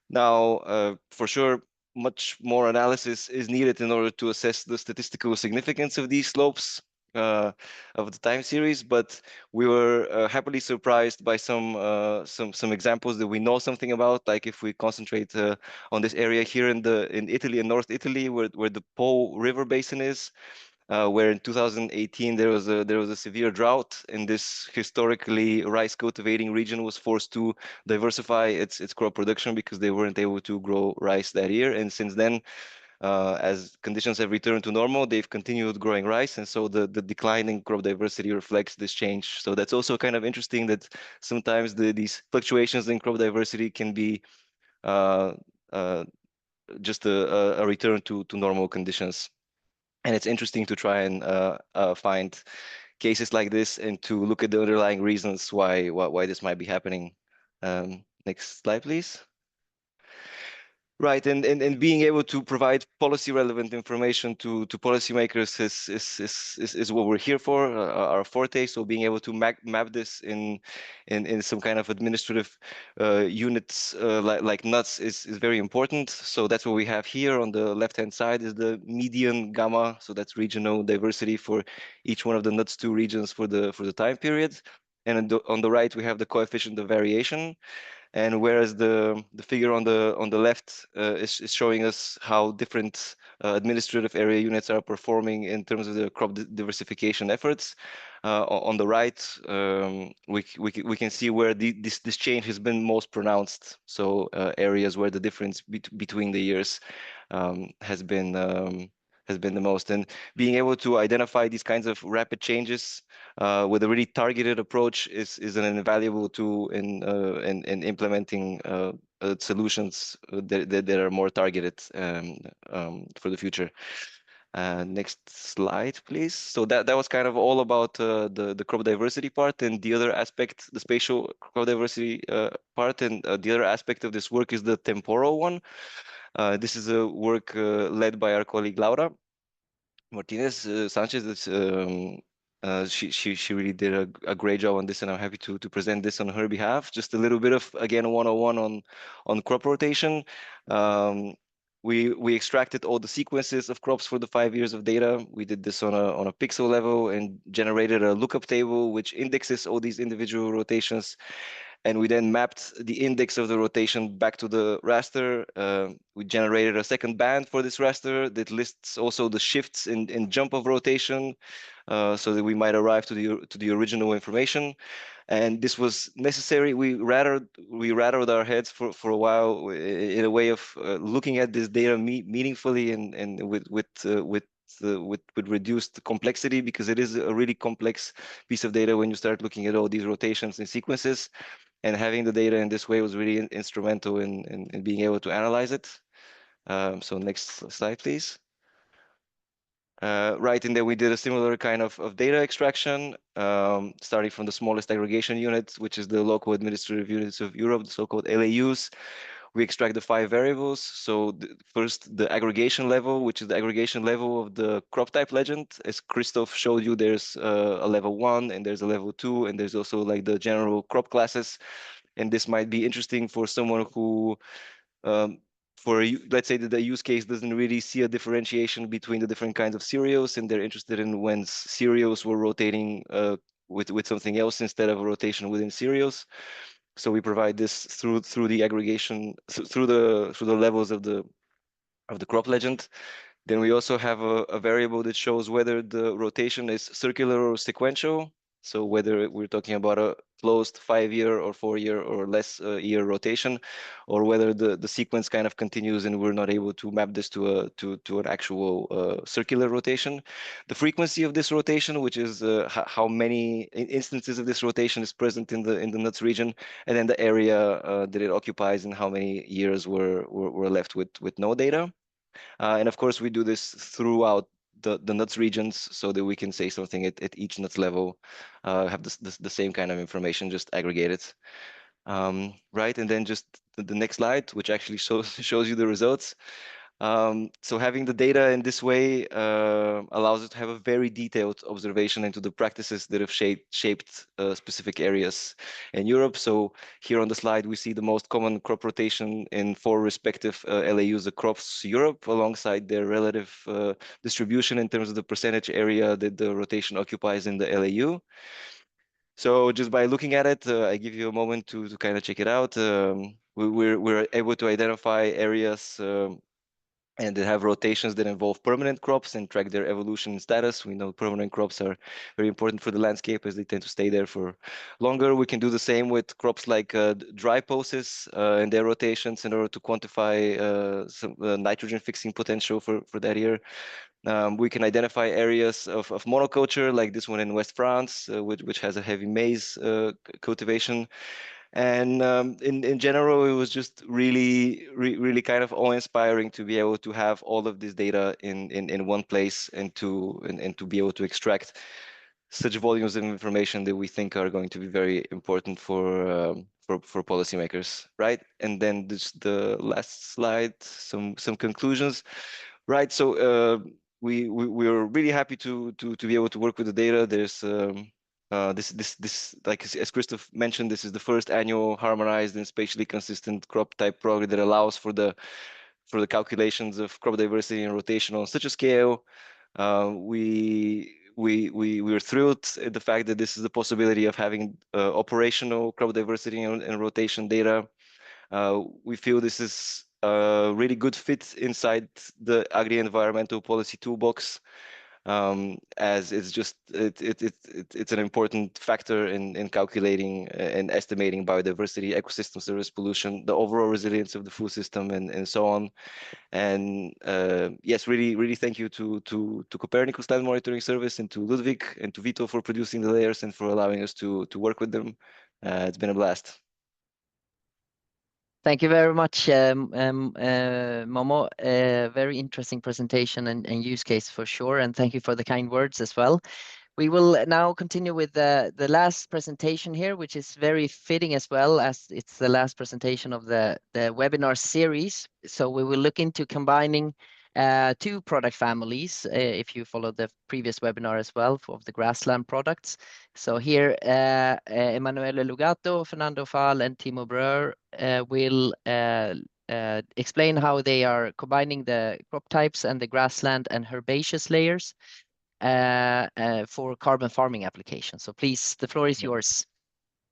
Now, for sure, much more analysis is needed in order to assess the statistical significance of these slopes of the time series, but we were happily surprised by some examples that we know something about. Like if we concentrate on this area here in Italy, in North Italy, where the Po River basin is, where in 2018 there was a severe drought, and this historically rice cultivating region was forced to diversify its crop production because they weren't able to grow rice that year. And since then, as conditions have returned to normal, they've continued growing rice, and so the decline in crop diversity reflects this change. So that's also kind of interesting that sometimes these fluctuations in crop diversity can be just a return to normal conditions. And it's interesting to try and find cases like this and to look at the underlying reasons why this might be happening. Next slide, please. Right, and being able to provide policy relevant information to policymakers is what we're here for, our forte. So being able to map this in some kind of administrative units like NUTS is very important. So that's what we have here on the left hand side is the median gamma. So that's regional diversity for each one of the NUTS 2 regions for the time period. And on the right we have the coefficient of variation. And whereas the figure on the left is showing us how different administrative area units are performing in terms of their crop diversification efforts. On the right, we can see where this change has been most pronounced. So areas where the difference between the years has been the most. And being able to identify these kinds of rapid changes with a really targeted approach is an invaluable tool in implementing solutions that are more targeted for the future. Next slide, please. So that was kind of all about the crop diversity part, and the other aspect, the spatial crop diversity part, and the other aspect of this work is the temporal one. This is a work led by our colleague Laura Martinez Sanchez. She really did a great job on this, and I'm happy to present this on her behalf. Just a little bit of, again, 101 on crop rotation. We extracted all the sequences of crops for the 5 years of data. We did this on a pixel level and generated a lookup table which indexes all these individual rotations. And we then mapped the index of the rotation back to the raster. We generated a second band for this raster that lists also the shifts in jump of rotation, so that we might arrive to the original information. And this was necessary. We rattled our heads for a while in a way of looking at this data meaningfully and with reduced complexity, because it is a really complex piece of data when you start looking at all these rotations and sequences. And having the data in this way was really instrumental in being able to analyze it. So next slide, please. Right, and then we did a similar kind of data extraction, starting from the smallest aggregation unit, which is the local administrative units of Europe, the so-called LAUs. We extract the 5 variables. So first, the aggregation level, which is the aggregation level of the crop type legend. As Christoph showed you, there's a level 1 and there's a level 2, and there's also like the general crop classes. And this might be interesting for someone who, let's say that the use case doesn't really see a differentiation between the different kinds of cereals, and they're interested in when cereals were rotating with something else instead of a rotation within cereals. So we provide this through the aggregation, through the levels of the crop legend. Then we also have a variable that shows whether the rotation is circular or sequential. So whether we're talking about a closed 5-year or 4-year or less year rotation, or whether the sequence kind of continues and we're not able to map this to an actual circular rotation. The frequency of this rotation, which is how many instances of this rotation is present in the nuts region, and then the area that it occupies and how many years were left with no data. And of course, we do this throughout the nuts regions so that we can say something at each nuts level, have the same kind of information, just aggregated. Right, and then just the next slide, which actually shows you the results. So having the data in this way allows us to have a very detailed observation into the practices that have shaped specific areas in Europe. So here on the slide, we see the most common crop rotation in 4 respective LAUs across Europe, alongside their relative distribution in terms of the percentage area that the rotation occupies in the LAU. So just by looking at it, I give you a moment to kind of check it out. We're able to identify areas and they have rotations that involve permanent crops and track their evolution and status. We know permanent crops are very important for the landscape as they tend to stay there for longer. We can do the same with crops like dry poses and their rotations in order to quantify some nitrogen fixing potential for that year. We can identify areas of monoculture, like this one in West France, which has a heavy maize cultivation. And in general, it was just really kind of awe-inspiring to be able to have all of this data in one place and to be able to extract such volumes of information that we think are going to be very important for policymakers, right? And then this, the last slide, some conclusions, right? So we're really happy to be able to work with the data. There's this like as Christoph mentioned, this is the first annual harmonized and spatially consistent crop type program that allows for the calculations of crop diversity and rotation on such a scale. We're thrilled at the fact that this is the possibility of having operational crop diversity and rotation data We feel this is a really good fit inside the agri-environmental policy toolbox, as it's an important factor in calculating and estimating biodiversity, ecosystem service pollution, the overall resilience of the food system, and so on. And yes, really thank you to Copernicus Land Monitoring Service and to Ludwig and to Vito for producing the layers and for allowing us to work with them. It's been a blast. Thank you very much, Momo. Very interesting presentation and use case for sure. And thank you for the kind words as well. We will now continue with the last presentation here, which is very fitting as well, as it's the last presentation of the webinar series. So we will look into combining two product families, if you follow the previous webinar as well, of the grassland products. So here, Emanuele Lugato, Fernando Fal, and Timo Breur will explain how they are combining the crop types and the grassland and herbaceous layers for carbon farming applications. So please, the floor is yours.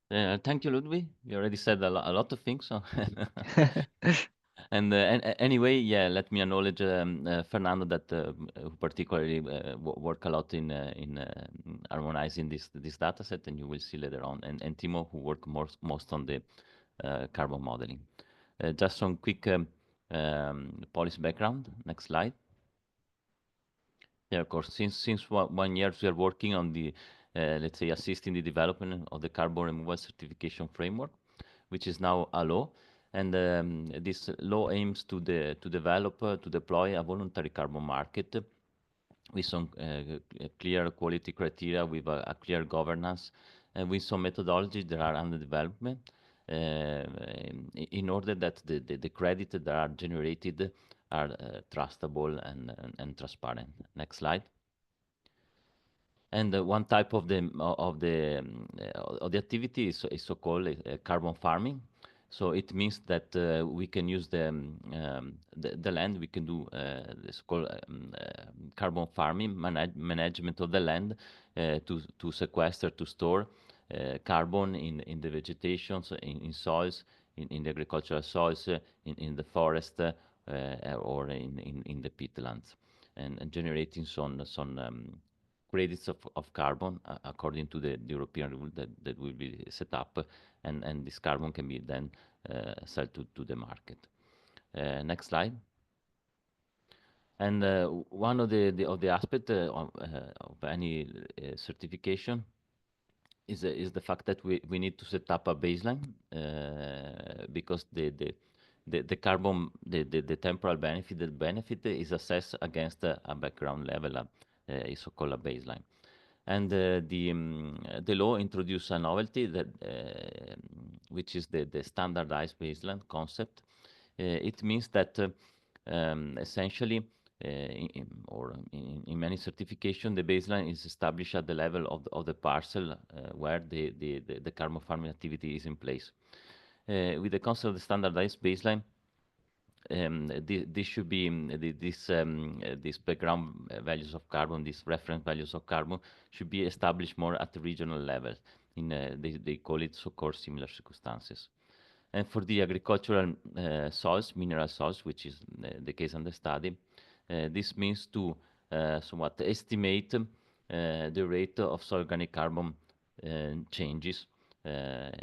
Thank you, Ludwig. You already said a lot of things. So and anyway, yeah, let me acknowledge Fernando that who particularly work a lot in harmonizing this data set, and you will see later on, and Timo, who work most on the carbon modeling. Just some quick policy background. Next slide. Yeah, of course, since 1 year we are working on the, let's say, assisting the development of the carbon removal certification framework, which is now a law. And this law aims to develop, to deploy a voluntary carbon market with some clear quality criteria, with a clear governance, and with some methodologies that are under development, in order that the credits that are generated are trustable and transparent. Next slide. And one type of the activity is so-called carbon farming. So it means that we can use the land. We can do this called carbon farming, management of the land, to sequester, to store carbon in the vegetation, so in soils, in the agricultural soils, in the forest, or in the peatlands, and generating some credits of carbon according to the European rule that will be set up, and this carbon can be then sold to the market. Next slide. And one of the aspect of any certification is the fact that we need to set up a baseline, because the carbon, the temporal benefit, the benefit is assessed against a background level, is so-called a baseline. And the law introduced a novelty that which is the standardized baseline concept. It means that essentially, in many certification, the baseline is established at the level of the parcel where the carbon farming activity is in place. With the concept of the standardized baseline, this should be these background values of carbon, these reference values of carbon, should be established more at the regional level. They call it so-called similar circumstances. And for the agricultural soils, mineral soils, which is the case under study, this means to somewhat estimate the rate of soil organic carbon changes that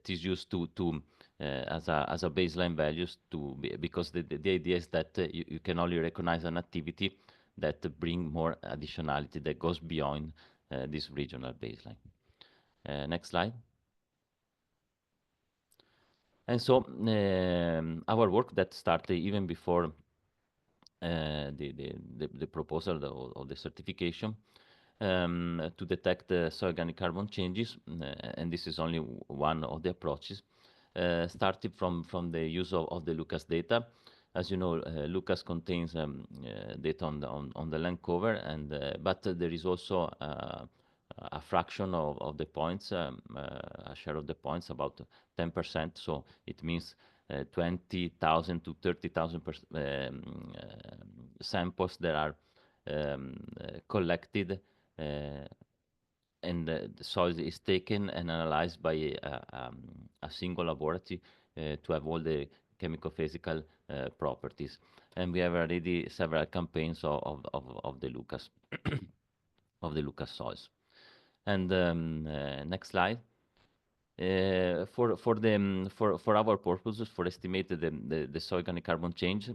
is used to as a baseline values, because the idea is that you can only recognize an activity that bring more additionality that goes beyond this regional baseline. Next slide. And so our work that started even before the proposal of the certification, to detect the soil organic carbon changes, and this is only one of the approaches, started from the use of the Lucas data. As you know, Lucas contains data on the land cover, and but there is also a fraction of the points, a share of the points, about 10%. So it means 20,000 to 30,000 samples that are collected the soil is taken and analyzed by a single laboratory to have all the chemical physical properties. And we have already several campaigns of the Lucas of the Lucas soils. And next slide. For our purposes, for estimating the soil organic carbon change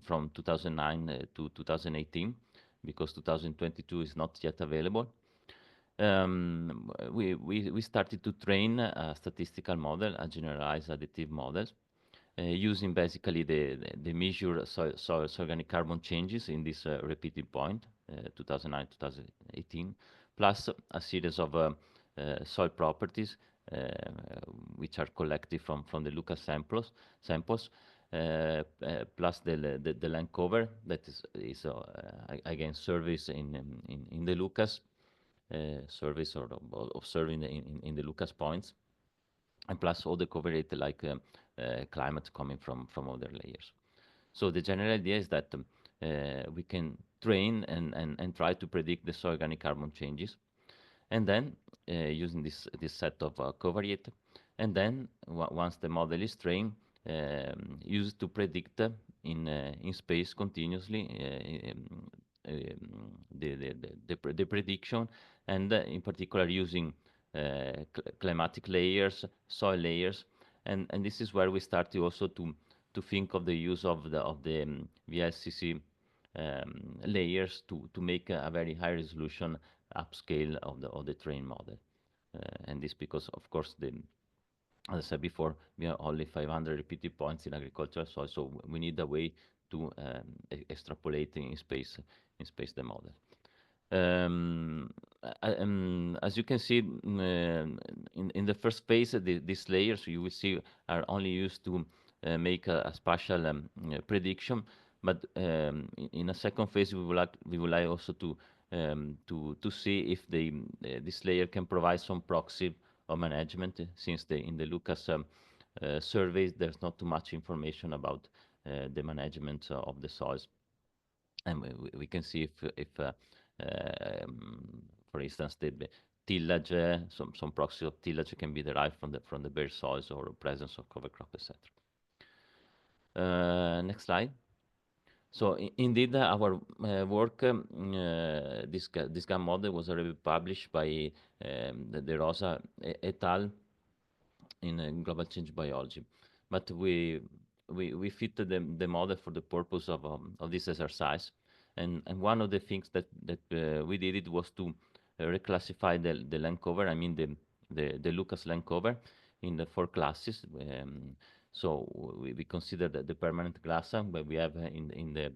from 2009 to 2018, because 2022 is not yet available, we started to train a statistical model, a generalized additive model, using basically the measure soil organic carbon changes in this repeating point, 2009-2018, plus a series of soil properties which are collected from the Lucas samples, plus the land cover that is again service in the Lucas service or observing in the Lucas points, and plus all the cover rate like climate coming from other layers. So the general idea is that we can train and try to predict the soil organic carbon changes, and then using this set of covariate, and then once the model is trained, use to predict in space continuously the prediction, and in particular using climatic layers, soil layers, and this is where we start to also to think of the use of the VLCC layers to make a very high resolution upscale of the train model, and this because of course as I said before, we have only 500 repeated points in agricultural soil, so we need a way to extrapolate in space the model. As you can see in the first phase, these layers you will see are only used to make a spatial prediction, but in a second phase we would like also to see if this layer can provide some proxy of management, since in the Lucas surveys there's not too much information about the management of the soils, and we can see if for instance the tillage, some proxy of tillage can be derived from the bare soils or presence of cover crop, etc. Next slide. So indeed, our work, this GAN model was already published by De Rosa et al. In Global Change Biology, but we fit the model for the purpose of this exercise, and one of the things that we did it was to reclassify the land cover. I mean the Lucas land cover in the 4 classes. So we consider the permanent grassland, but we have in the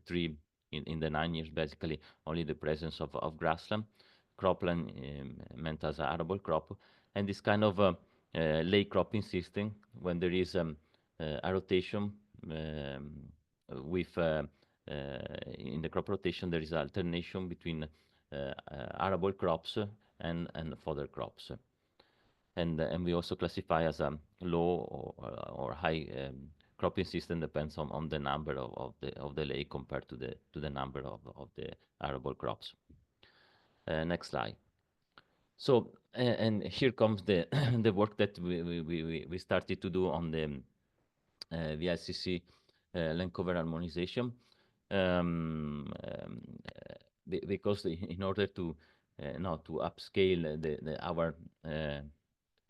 3 in the 9 years basically only the presence of grassland. Cropland meant as arable crop, and this kind of lay cropping system when there is a rotation with in the crop rotation there is alternation between arable crops and fodder crops, and we also classify as a low or high cropping system, depends on the number of the lay compared to the number of the arable crops. Next slide. So and here comes the the work that we started to do on the VLCC land cover harmonization, because in order to to upscale our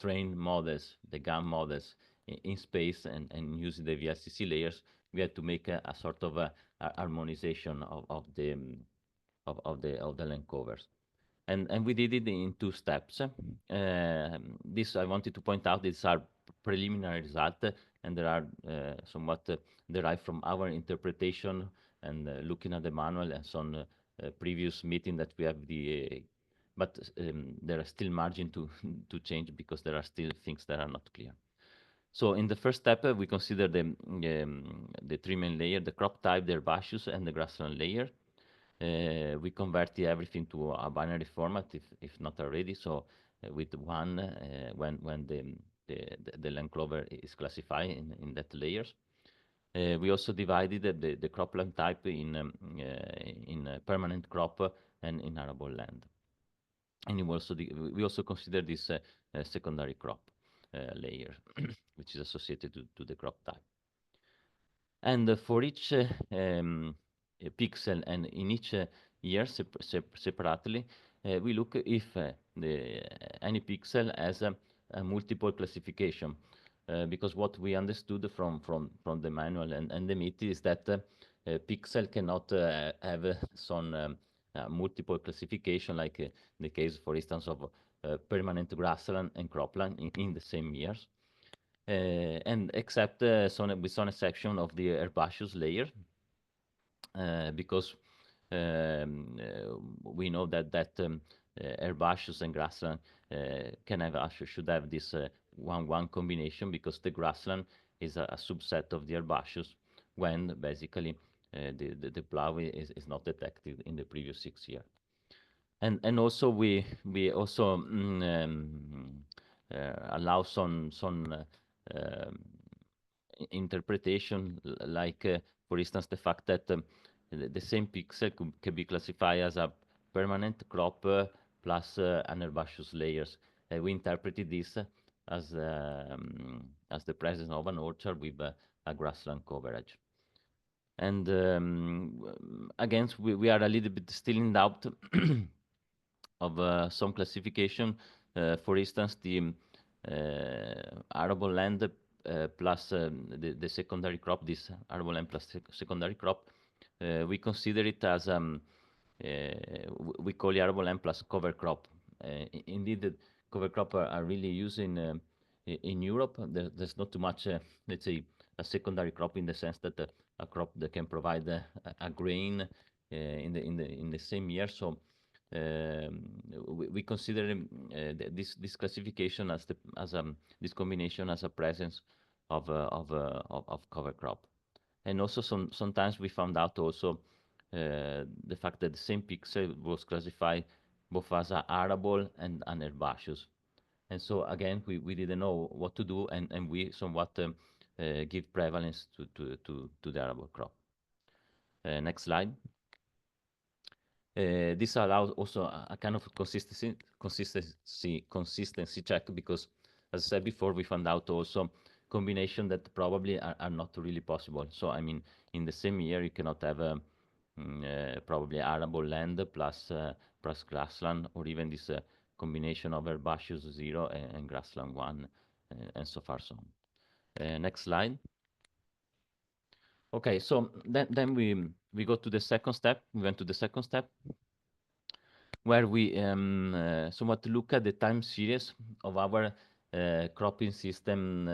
trained models, the GAN models in space and using the VLCC layers, we had to make a sort of a harmonization of the land covers. And we did it in 2 steps. This I wanted to point out, these are preliminary results, and there are somewhat derived from our interpretation and looking at the manual and some previous meeting that we have but there are still margin to change because there are still things that are not clear. So in the first step, we consider the 3 main layers, the crop type, the herbaceous, and the grassland layer. We convert everything to a binary format, if not already. So with 1, when the land clover is classified in that layers. We also divided the cropland type in permanent crop and in arable land. and we also consider this secondary crop layer, which is associated to the crop type. And for each pixel and in each year separately, we look if any pixel has a multiple classification. Because what we understood from the manual and the MIT is that pixel cannot have some multiple classification, like in the case, for instance, of permanent grassland and cropland in the same years. And except with some exception of the herbaceous layer, because we know that herbaceous and grassland should have this one combination, because the grassland is a subset of the herbaceous when basically the plow is not detected in the previous 6 years. And also we also allow some interpretation, like for instance the fact that the same pixel can be classified as a permanent crop plus an herbaceous layers. We interpreted this as the presence of an orchard with a grassland coverage. And again, we are a little bit still in doubt of some classification. For instance, the arable land plus the secondary crop, this arable land plus secondary crop, we consider it as we call it arable land plus cover crop. Indeed, the cover crop are really used in Europe. There's not too much, let's say, a secondary crop in the sense that a crop that can provide a grain in the same year. So we consider this classification as this combination as a presence of cover crop. And also sometimes we found out also the fact that the same pixel was classified both as an arable and an herbaceous. And so again, we didn't know what to do, and we somewhat give prevalence to the arable crop. Next slide. This allows also a kind of consistency check, because as I said before, we found out also combination that probably are not really possible. So I mean, in the same year you cannot have probably arable land plus grassland, or even this combination of herbaceous 0 and grassland 1, and so far so on. Next slide. Okay, so then we go to the second step. We went to the second step, where we somewhat look at the time series of our cropping system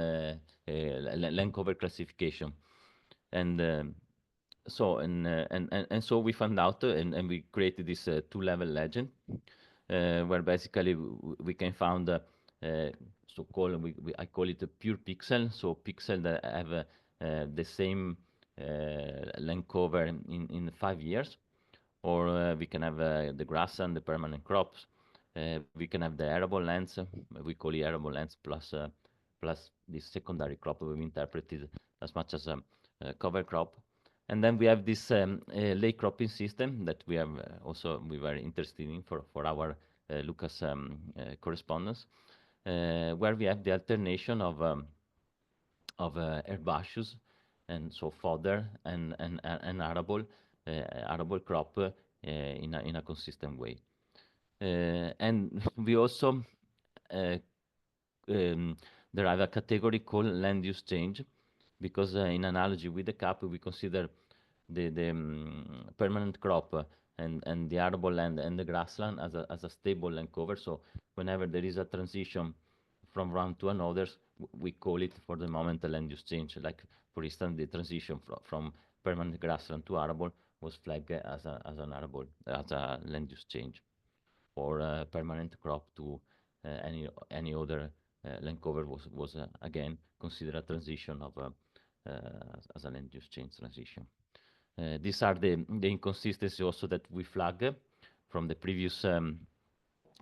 land cover classification. And so we found out and we created this two-level legend, where basically we can find so-called, I call it a pure pixel, so pixel that have the same land cover in 5 years. Or we can have the grassland, the permanent crops. We can have the arable lands, we call it arable lands, plus this secondary crop we've interpreted as much as a cover crop. And then we have this late cropping system that we have we were interested in for our Lucas correspondence, where we have the alternation of herbaceous, and so fodder and arable crop in a consistent way. And we also derive a category called land use change, because in analogy with the CAP, we consider the permanent crop and the arable land and the grassland as a stable land cover. So whenever there is a transition from one to another, we call it for the moment a land use change. Like for instance, the transition from permanent grassland to arable was flagged as a land use change, or a permanent crop to any other land cover was again considered a transition of as a land use change transition. These are the inconsistencies also that we flag from the previous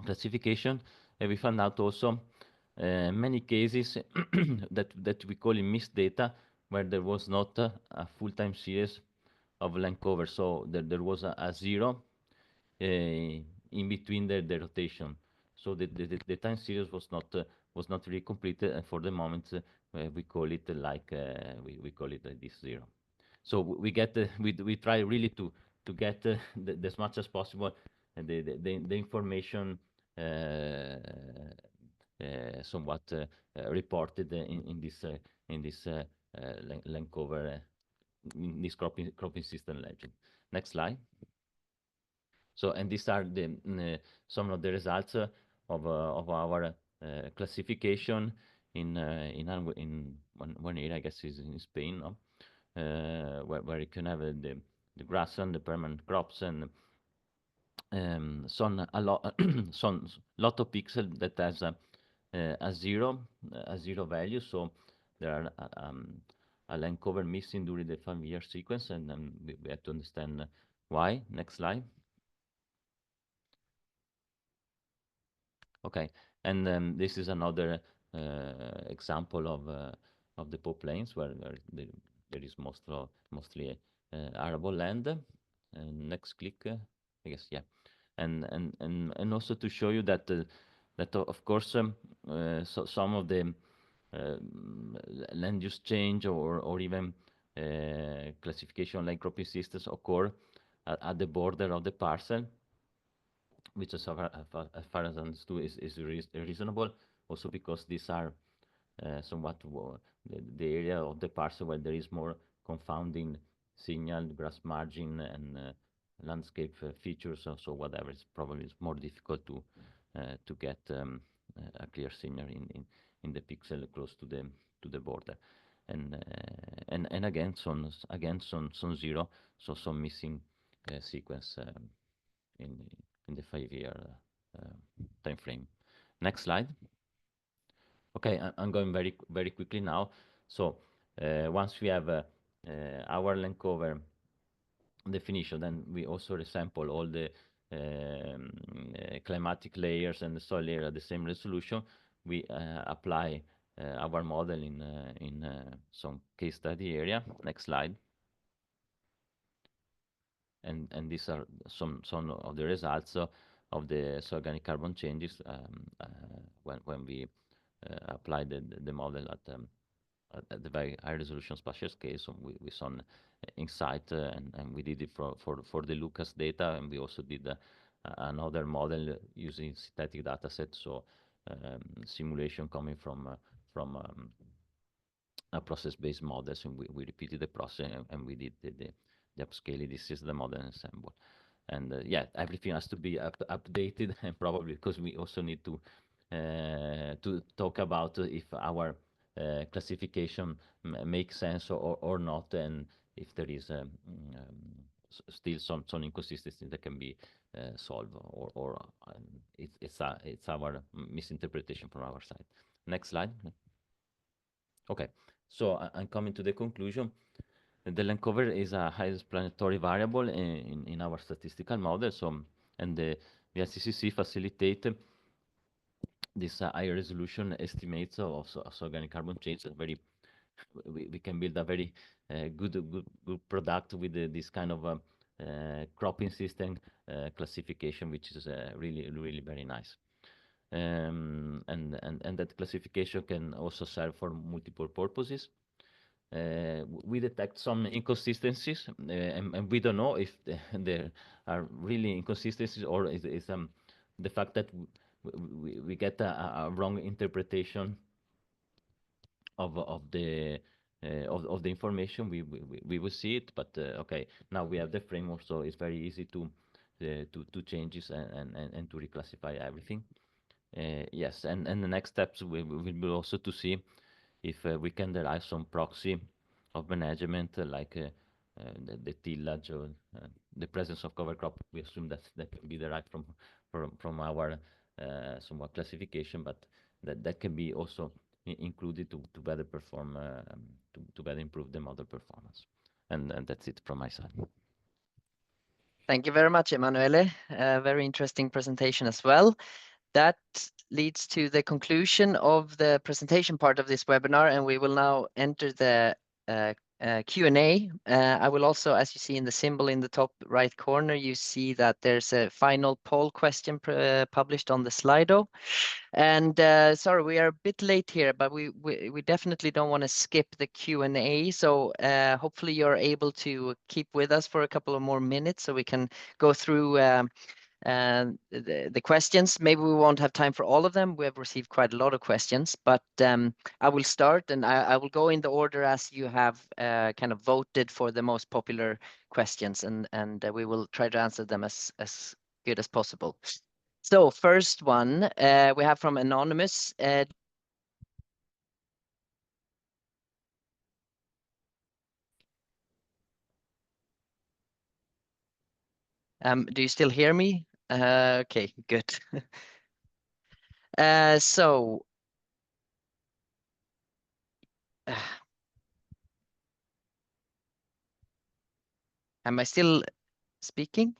classification, and we found out also many cases that we call in mixed data, where there was not a full-time series of land cover. So there was a 0 in in between the rotation. So the time series was not really completed, and for the moment we call it like we call it this 0. So we get we try really to get as much as possible the information somewhat reported in this land cover in this cropping system legend. Next slide. So, and these are the some of the results of our classification in one area, I guess, is in Spain, no? Where you can have the grassland, the permanent crops, and some a lot of pixel that has a zero value. So there are a land cover missing during the 5-year sequence, and then we have to understand why. Next slide. Okay, and this is another example of the Pau Plains where there is mostly arable land. Next click, I guess, yeah, and also to show you that that of course so some of the land use change or even classification like cropping systems occur at the border of the parcel, which as far as I understood is reasonable, also because these are somewhat the area of the parcel where there is more confounding signal, grass margin, and landscape features. So whatever, it's probably more difficult to get a clear signal in the pixel close to the border, and again some 0, so some missing sequence in the 5-year time frame. Next slide. Okay, I'm going very quickly now. So once we have our land cover definition, then we also resample all the climatic layers and the soil layer at the same resolution. We apply our model in some case study area. Next slide. And these are some of the results of the organic carbon changes when we applied the model at the very high resolution spatial scale. So we saw insight, and we did it for the Lucas data, and we also did another model using synthetic data set, so simulation coming from a process-based models, and we repeated the process, and we did the upscaling. This is the model ensemble. And yeah, everything has to be updated, and probably because we also need to talk about if our classification makes sense or not, and if there is still some inconsistency that can be solved, or it's our misinterpretation from our side. Next slide. Okay, so I'm coming to the conclusion. The land cover is a high explanatory variable in our statistical model. So, and the VLCC facilitate this high resolution estimates of organic carbon change. We can build a very good product with this kind of cropping system classification, which is really very nice. And that classification can also serve for multiple purposes. We detect some inconsistencies, and we don't know if there are really inconsistencies, or is the fact that we get a wrong interpretation of the information. We will see it, but okay, now we have the framework, so it's very easy to change this and to reclassify everything. Yes, and the next steps will be also to see if we can derive some proxy of management, like the tillage or the presence of cover crop. We assume that can be derived from our somewhat classification, but that can be also included to better perform, to better improve the model performance. And that's it from my side. Thank you very much, Emanuele. Very interesting presentation as well. That leads to the conclusion of the presentation part of this webinar, and we will now enter the Q&A. I will also, as you see in the symbol in the top right corner, you see that there's a final poll question published on the Slido. And sorry, we are a bit late here, but we definitely don't want to skip the Q&A. So hopefully you're able to keep with us for a couple of more minutes so we can go through the questions. Maybe we won't have time for all of them. We have received quite a lot of questions, but I will start and I will go in the order as you have kind of voted for the most popular questions, and we will try to answer them as good as possible. So first one we have from Anonymous. Do you still hear me? Okay, good. So am I still speaking?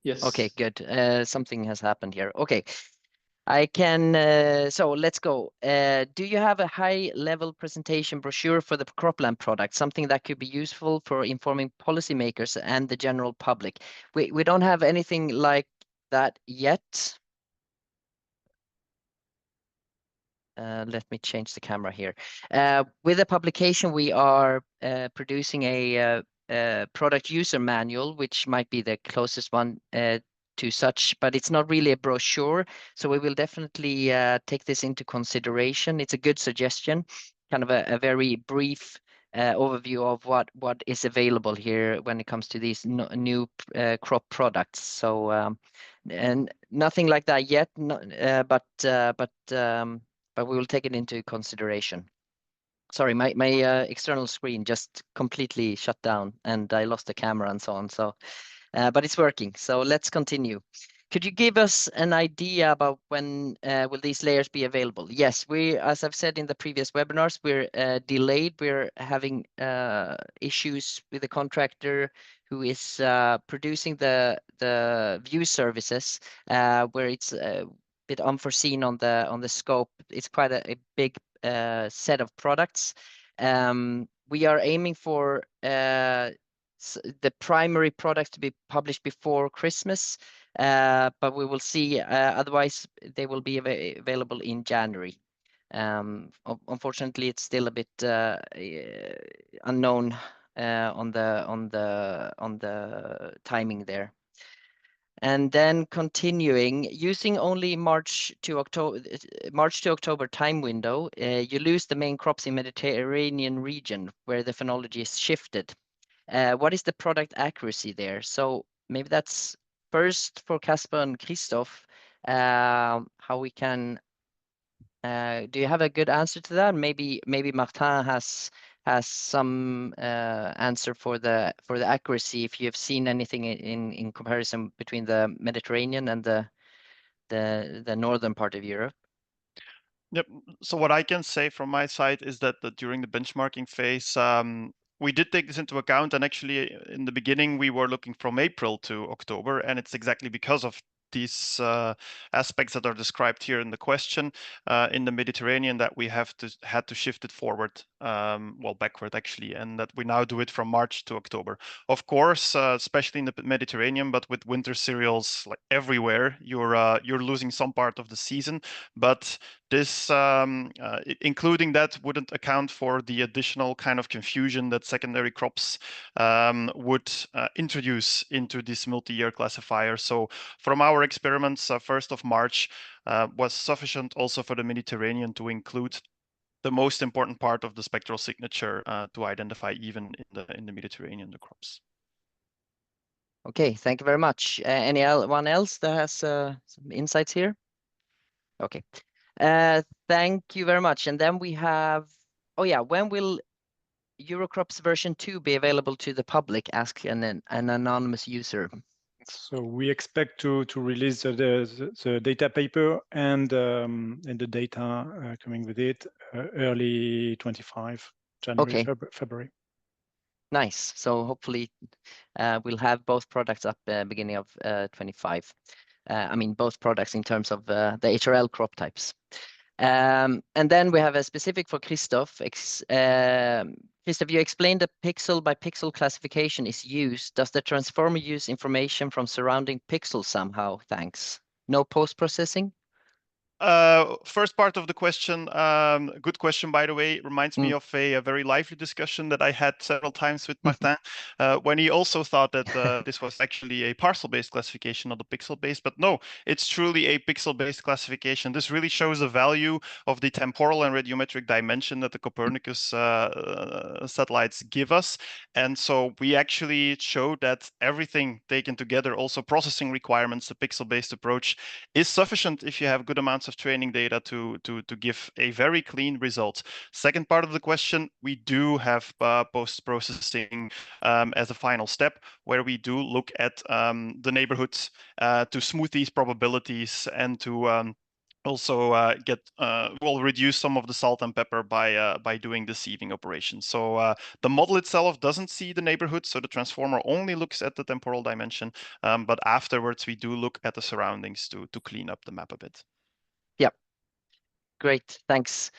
Yes. Okay, good. Something has happened here. Okay, I can. So let's go. Do you have a high-level presentation brochure for the Cropland product, something that could be useful for informing policymakers and the general public? We don't have anything like that yet. Let me change the camera here. With the publication, we are producing a product user manual, which might be the closest one to such, but it's not really a brochure. So we will definitely take this into consideration. It's a good suggestion, kind of a very brief overview of what is available here when it comes to these new crop products. So and nothing like that yet, but we will take it into consideration. Sorry, my external screen just completely shut down and I lost the camera and so on. So, but it's working. So let's continue. Could you give us an idea about when will these layers be available? Yes, as I've said in the previous webinars, we're delayed. We're having issues with the contractor who is producing the view services, where it's bit unforeseen on the scope. It's quite a big set of products. We are aiming for the primary products to be published before Christmas, but we will see. Otherwise, they will be available in January. Unfortunately, it's still a bit unknown on the timing there. And then continuing, using only March to October time window, you lose the main crops in Mediterranean region where the phenology is shifted. What is the product accuracy there? So maybe that's first for Casper and Christoph, how we can. Do you have a good answer to that? Maybe Martin has some answer for the accuracy, if you have seen anything in comparison between the Mediterranean and the northern part of Europe. Yep. So what I can say from my side is that during the benchmarking phase, we did take this into account, and actually in the beginning we were looking from April to October, and it's exactly because of these aspects that are described here in the question in the Mediterranean that we had to shift it forward, well, backward actually, and that we now do it from March to October. Of course, especially in the Mediterranean, but with winter cereals like everywhere, you're losing some part of the season, but this, including that, wouldn't account for the additional kind of confusion that secondary crops would introduce into this multi-year classifier. So from our experiments, 1st of March was sufficient also for the Mediterranean to include the most important part of the spectral signature to identify even in the Mediterranean the crops. Okay, thank you very much. Anyone else that has some insights here? Okay. Thank you very much. And then we have, oh yeah, when will Eurocrops version 2 be available to the public? Ask an anonymous user. So we expect to release the data paper and the data coming with it early 25, January, Okay. February. Nice. So hopefully we'll have both products up beginning of 25. I mean, both products in terms of the HRL crop types. And then we have a specific for Christoph. Christoph, you explained the pixel by pixel classification is used. Does the transformer use information from surrounding pixels somehow? Thanks. No post-processing? First part of the question, good question, by the way, reminds me of a very lively discussion that I had several times with Martin, when he also thought that this was actually a parcel-based classification, not a pixel-based, but no, it's truly a pixel-based classification. This really shows the value of the temporal and radiometric dimension that the Copernicus satellites give us. And so we actually showed that everything taken together, also processing requirements, the pixel-based approach is sufficient if you have good amounts of training data to give a very clean result. Second part of the question, we do have post-processing as a final step, where we do look at the neighborhoods to smooth these probabilities and to also will reduce some of the salt and pepper by doing the sieving operation. So the model itself doesn't see the neighborhood, so the transformer only looks at the temporal dimension, but afterwards we do look at the surroundings to clean up the map a bit. Yeah, great, thanks.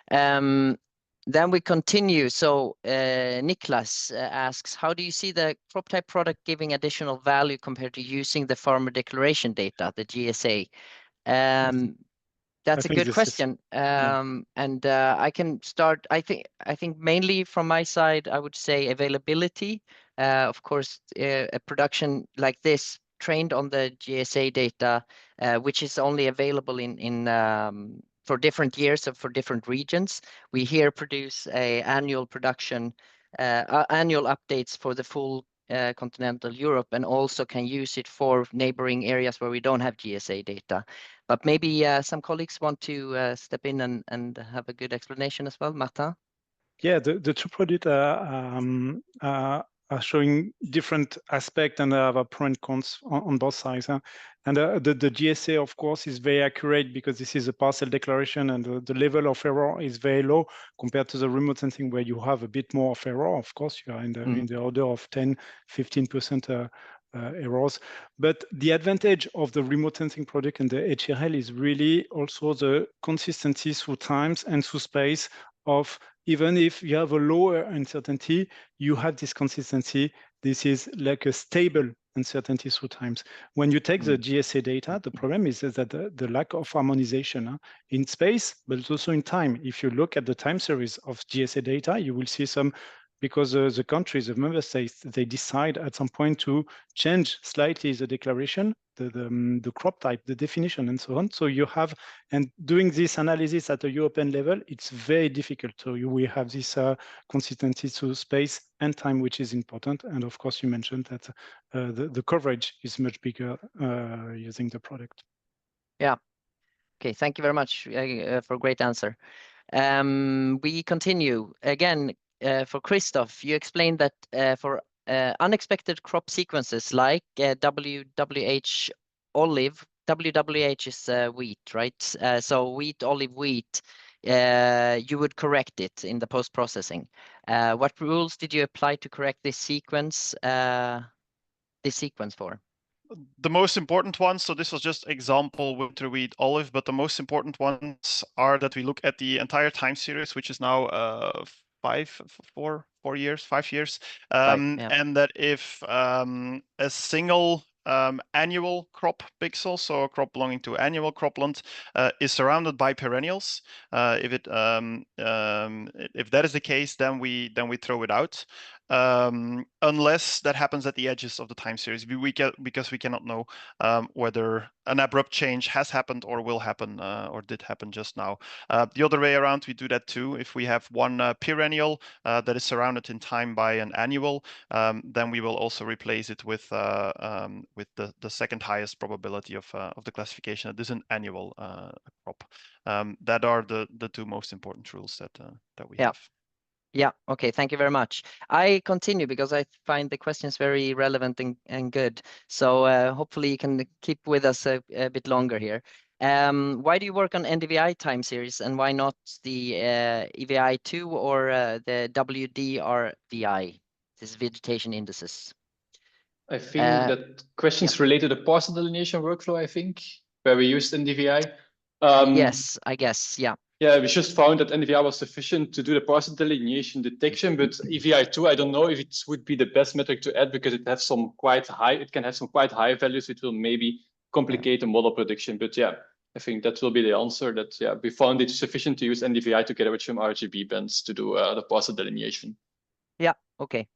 Then we continue. So Niklas asks, how do you see the crop type product giving additional value compared to using the farmer declaration data, the GSA? That's a good question. And I can start. I think mainly from my side, I would say availability. Of course, a production like this trained on the GSA data, which is only available in for different years or for different regions. We here produce a annual production, annual updates for the full continental Europe, and also can use it for neighboring areas where we don't have GSA data. But maybe some colleagues want to step in and have a good explanation as well. Martin? Yeah, the two products are showing different aspects and have a pro and cons on both sides. Huh? And the GSA, of course, is very accurate because this is a parcel declaration, and the level of error is very low compared to the remote sensing, where you have a bit more of error. Of course, you are in the order of 10-15% errors. But the advantage of the remote sensing product and the HRL is really also the consistency through times and through space of, even if you have a lower uncertainty, you have this consistency. This is like a stable uncertainty through times. When you take the GSA data, the problem is that the lack of harmonization in space, but also in time. If you look at the time series of GSA data, you will see some, because the countries, the member states, they decide at some point to change slightly the declaration, the crop type, the definition, and so on. So you have, and doing this analysis at a European level, it's very difficult. So we have this consistency to space and time, which is important. And of course, you mentioned that the coverage is much bigger using the product. Yeah. Okay, thank you very much for a great answer. We continue. Again, for Christoph, you explained that for unexpected crop sequences like WWH olive, WWH is wheat, right? So wheat, olive, wheat, you would correct it in the post-processing. What rules did you apply to correct this sequence for? The most important ones, so this was just example winter wheat olive, but the most important ones are that we look at the entire time series, which is now 5 years, and that if a single annual crop pixel, so a crop belonging to annual cropland, is surrounded by perennials, if that is the case, then we throw it out. Unless that happens at the edges of the time series, because we cannot know whether an abrupt change has happened or will happen or did happen just now. The other way around, we do that too. If we have one perennial that is surrounded in time by an annual, then we will also replace it with the second highest probability of the classification. That is an annual crop. That are the two most important rules that we have. Yeah, okay, thank you very much. I continue because I find the questions very relevant and good. So hopefully you can keep with us a bit longer here. Why do you work on NDVI time series, and why not the EVI2 or the WDRVI, this vegetation indices? I think that questions related to parcel delineation workflow, I think, where we used NDVI. Yes, I guess, yeah. Yeah, we just found that NDVI was sufficient to do the parcel delineation detection, but EVI2, I don't know if it would be the best metric to add because it can have some quite high values, which will maybe complicate the model prediction. But yeah, I think that will be the answer. That yeah, we found it sufficient to use NDVI together with some RGB bands to do the parcel delineation. Yeah, okay.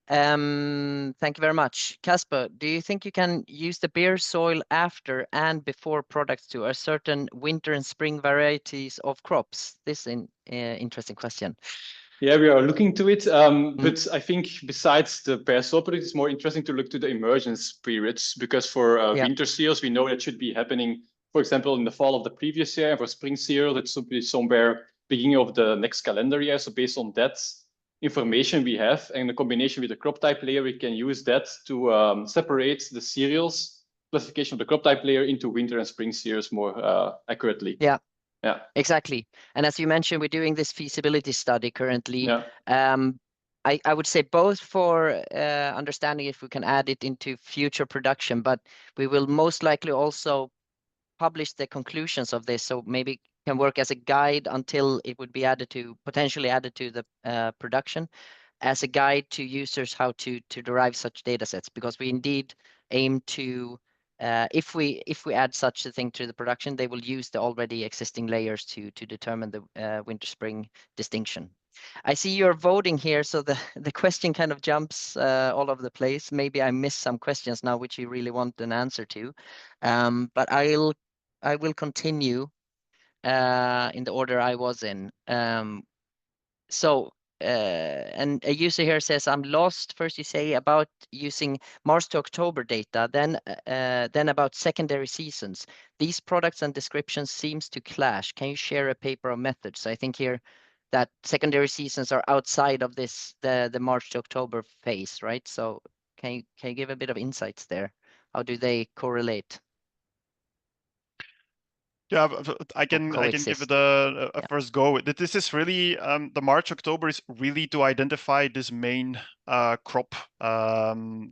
Thank you very much. Casper, do you think you can use the bare soil after and before products to a certain winter and spring varieties of crops? This is an interesting question. Yeah, we are looking to it, but I think besides the bare soil product, it's more interesting to look to the emergence periods, because for winter cereals, we know that should be happening, for example, in the fall of the previous year, and for spring cereals, it should be somewhere beginning of the next calendar year. So based on that information we have and the combination with the crop type layer, we can use that to separate the cereals classification of the crop type layer into winter and spring cereals more accurately. Yeah. Yeah, exactly. And as you mentioned, we're doing this feasibility study currently. Yeah. I would say both for understanding if we can add it into future production, but we will most likely also publish the conclusions of this, so maybe it can work as a guide until it would be added to, potentially added to the production, as a guide to users how to derive such data sets, because we indeed aim to, if we add such a thing to the production, they will use the already existing layers to determine the winter-spring distinction. I see you're voting here, so the question kind of jumps all over the place. Maybe I missed some questions now which you really want an answer to, but I will continue in the order I was in. And a user here says, I'm lost. First you say about using March to October data, then about secondary seasons. These products and descriptions seems to clash. Can you share a paper or methods? I think here that secondary seasons are outside of this, the March to October phase, right? So can you give a bit of insights there? How do they correlate? Yeah, I can give it a first go. This is really the March October is really to identify this main crop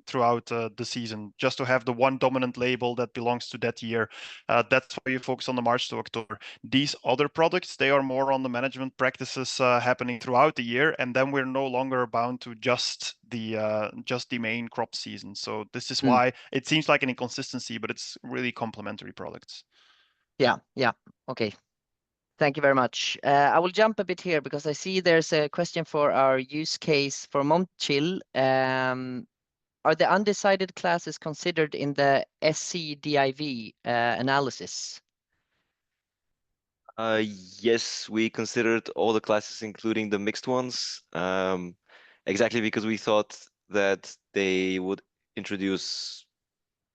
throughout the season, just to have the one dominant label that belongs to that year. That's why you focus on the March to October. These other products, they are more on the management practices happening throughout the year, and then we're no longer bound to just the main crop season. So this is why it seems like an inconsistency, but it's really complementary products. Yeah. Okay. Thank you very much. I will jump a bit here because I see there's a question for our use case for Montchill. Are the undecided classes considered in the SCDIV analysis? Yes, we considered all the classes, including the mixed ones, exactly because we thought that they would introduce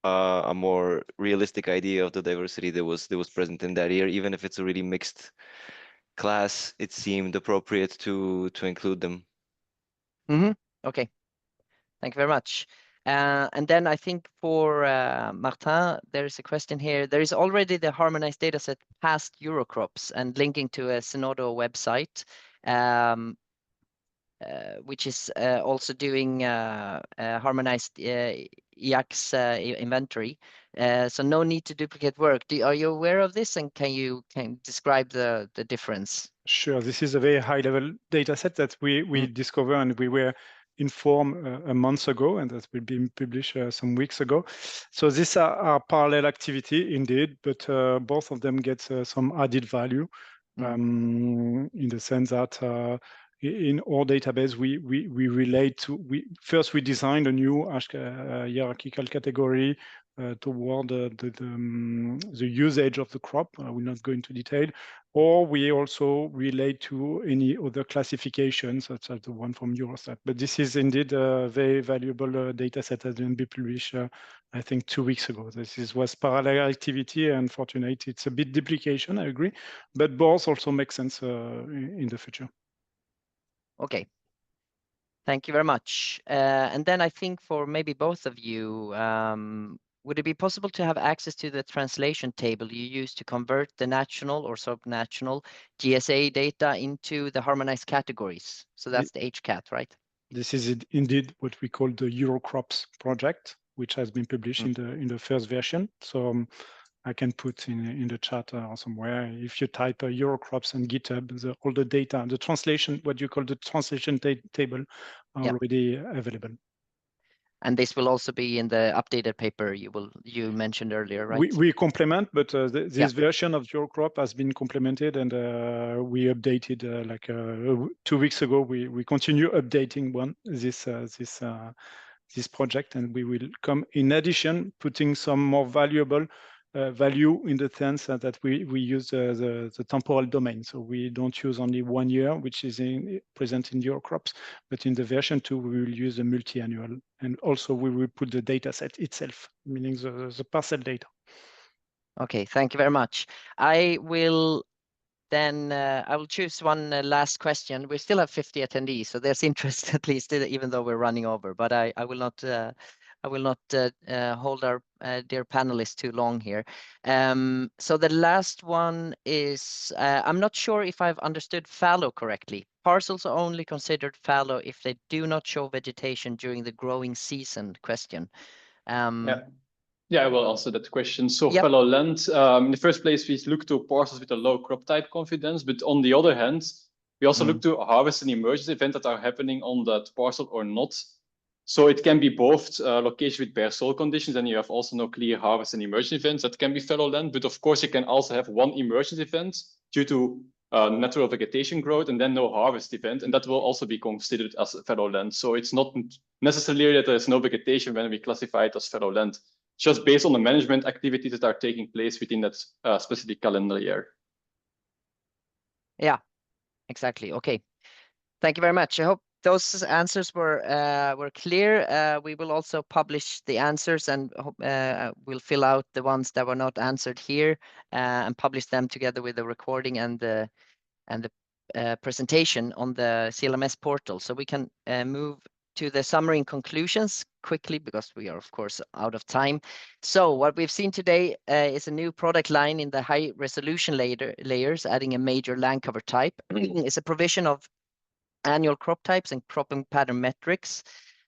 a more realistic idea of the diversity that was present in that year. Even if it's a really mixed class, it seemed appropriate to include them. Okay, thank you very much. And then I think for Martin, there is a question here. There is already the harmonized dataset past Eurocrops and linking to a Synodo website, which is also doing harmonized EACS inventory. So no need to duplicate work. Are you aware of this, and can you describe the difference? Sure, this is a very high-level data set that we discovered and we were informed a month ago, and that will be published some weeks ago. So these are parallel activity indeed, but both of them get some added value in the sense that in our database, we relate to, first we designed a new hierarchical category toward the usage of the crop. I will not go into detail. Or we also relate to any other classifications, such as the one from Eurostat. But this is indeed a very valuable data set that will be published, I think, 2 weeks ago. This was parallel activity. Unfortunately, it's a bit duplication, I agree. But both also make sense in the future. Okay. Thank you very much. And then I think for maybe both of you, would it be possible to have access to the translation table you use to convert the national or subnational GSA data into the harmonized categories? So that's the HCAT, right? This is indeed what we call the Eurocrops project, which has been published in the first version. So I can put in the chat or somewhere. If you type Eurocrops on GitHub, all the data, the translation, what you call the translation table, are already available. And this will also be in the updated paper you mentioned earlier, right? We complement, but this version of Eurocrop has been complemented, and we updated like 2 weeks ago. We continue updating this project, and we will come in addition, putting some more valuable value in the sense that we use the temporal domain. So we don't use only 1 year, which is present in Eurocrops, but in the version 2, we will use a multi-annual, and also we will put the data set itself, meaning the parcel data. Okay, thank you very much. I will choose one last question. We still have 50 attendees, so there's interest at least, even though we're running over. But I will not hold our dear panelists too long here. So the last one is, I'm not sure if I've understood fallow correctly. Parcels are only considered fallow if they do not show vegetation during the growing season? Question. Yeah, I will answer that question. So fallow land, in the first place, we look to parcels with a low crop type confidence, but on the other hand, we also look to harvest and emergence events that are happening on that parcel or not. So it can be both location with bare soil conditions, and you have also no clear harvest and emergence events that can be fallow land. But of course, you can also have one emergence event due to natural vegetation growth and then no harvest event, and that will also be considered as fallow land. So it's not necessarily that there's no vegetation when we classify it as fallow land, just based on the management activities that are taking place within that specific calendar year. Yeah, exactly. Okay, thank you very much. I hope those answers were clear. We will also publish the answers, and we'll fill out the ones that were not answered here and publish them together with the recording and the presentation on the CLMS portal. So we can move to the summary and conclusions quickly, because we are, of course, out of time. So what we've seen today is a new product line in the high resolution layers, adding a major land cover type. It's a provision of annual crop types and cropping pattern metrics.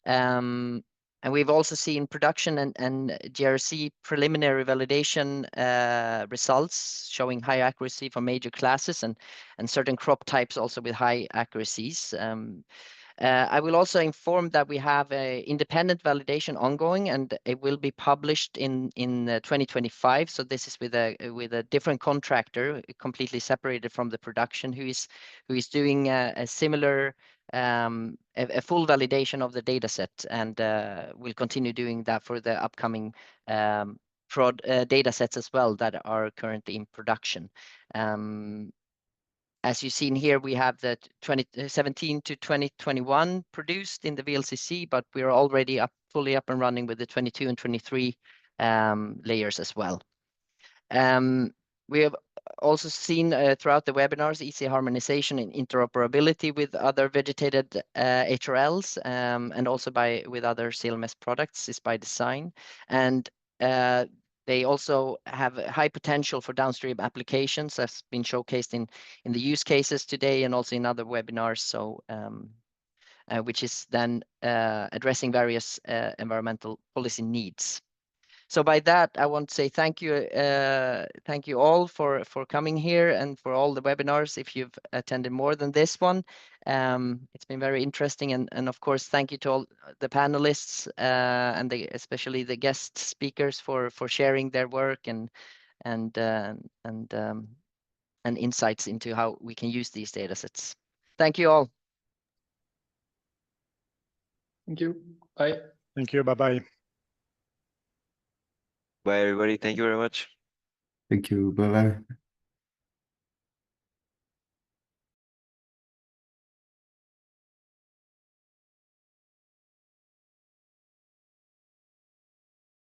And we've also seen production and GRC preliminary validation results showing high accuracy for major classes and certain crop types also with high accuracies. I will also inform that we have an independent validation ongoing, and it will be published in 2025. So this is with a different contractor, completely separated from the production, who is doing a similar a full validation of the data set, and will continue doing that for the upcoming data sets as well that are currently in production. As you've seen here, we have the 2017 to 2021 produced in the VLCC, but we are already fully up and running with the 22 and 23 layers as well. We have also seen throughout the webinars easy harmonization and interoperability with other vegetated HRLs, and also with other CLMS products is by design. And they also have high potential for downstream applications, as been showcased in the use cases today and also in other webinars. So which is then addressing various environmental policy needs. So by that, I want to say thank you all for coming here and for all the webinars. If you've attended more than this one, it's been very interesting. And of course, thank you to all the panelists and especially the guest speakers for sharing their work and insights into how we can use these data sets. Thank you all. Thank you. Bye. Thank you. Bye-bye. Bye, everybody. Thank you very much. Thank you. Bye-bye.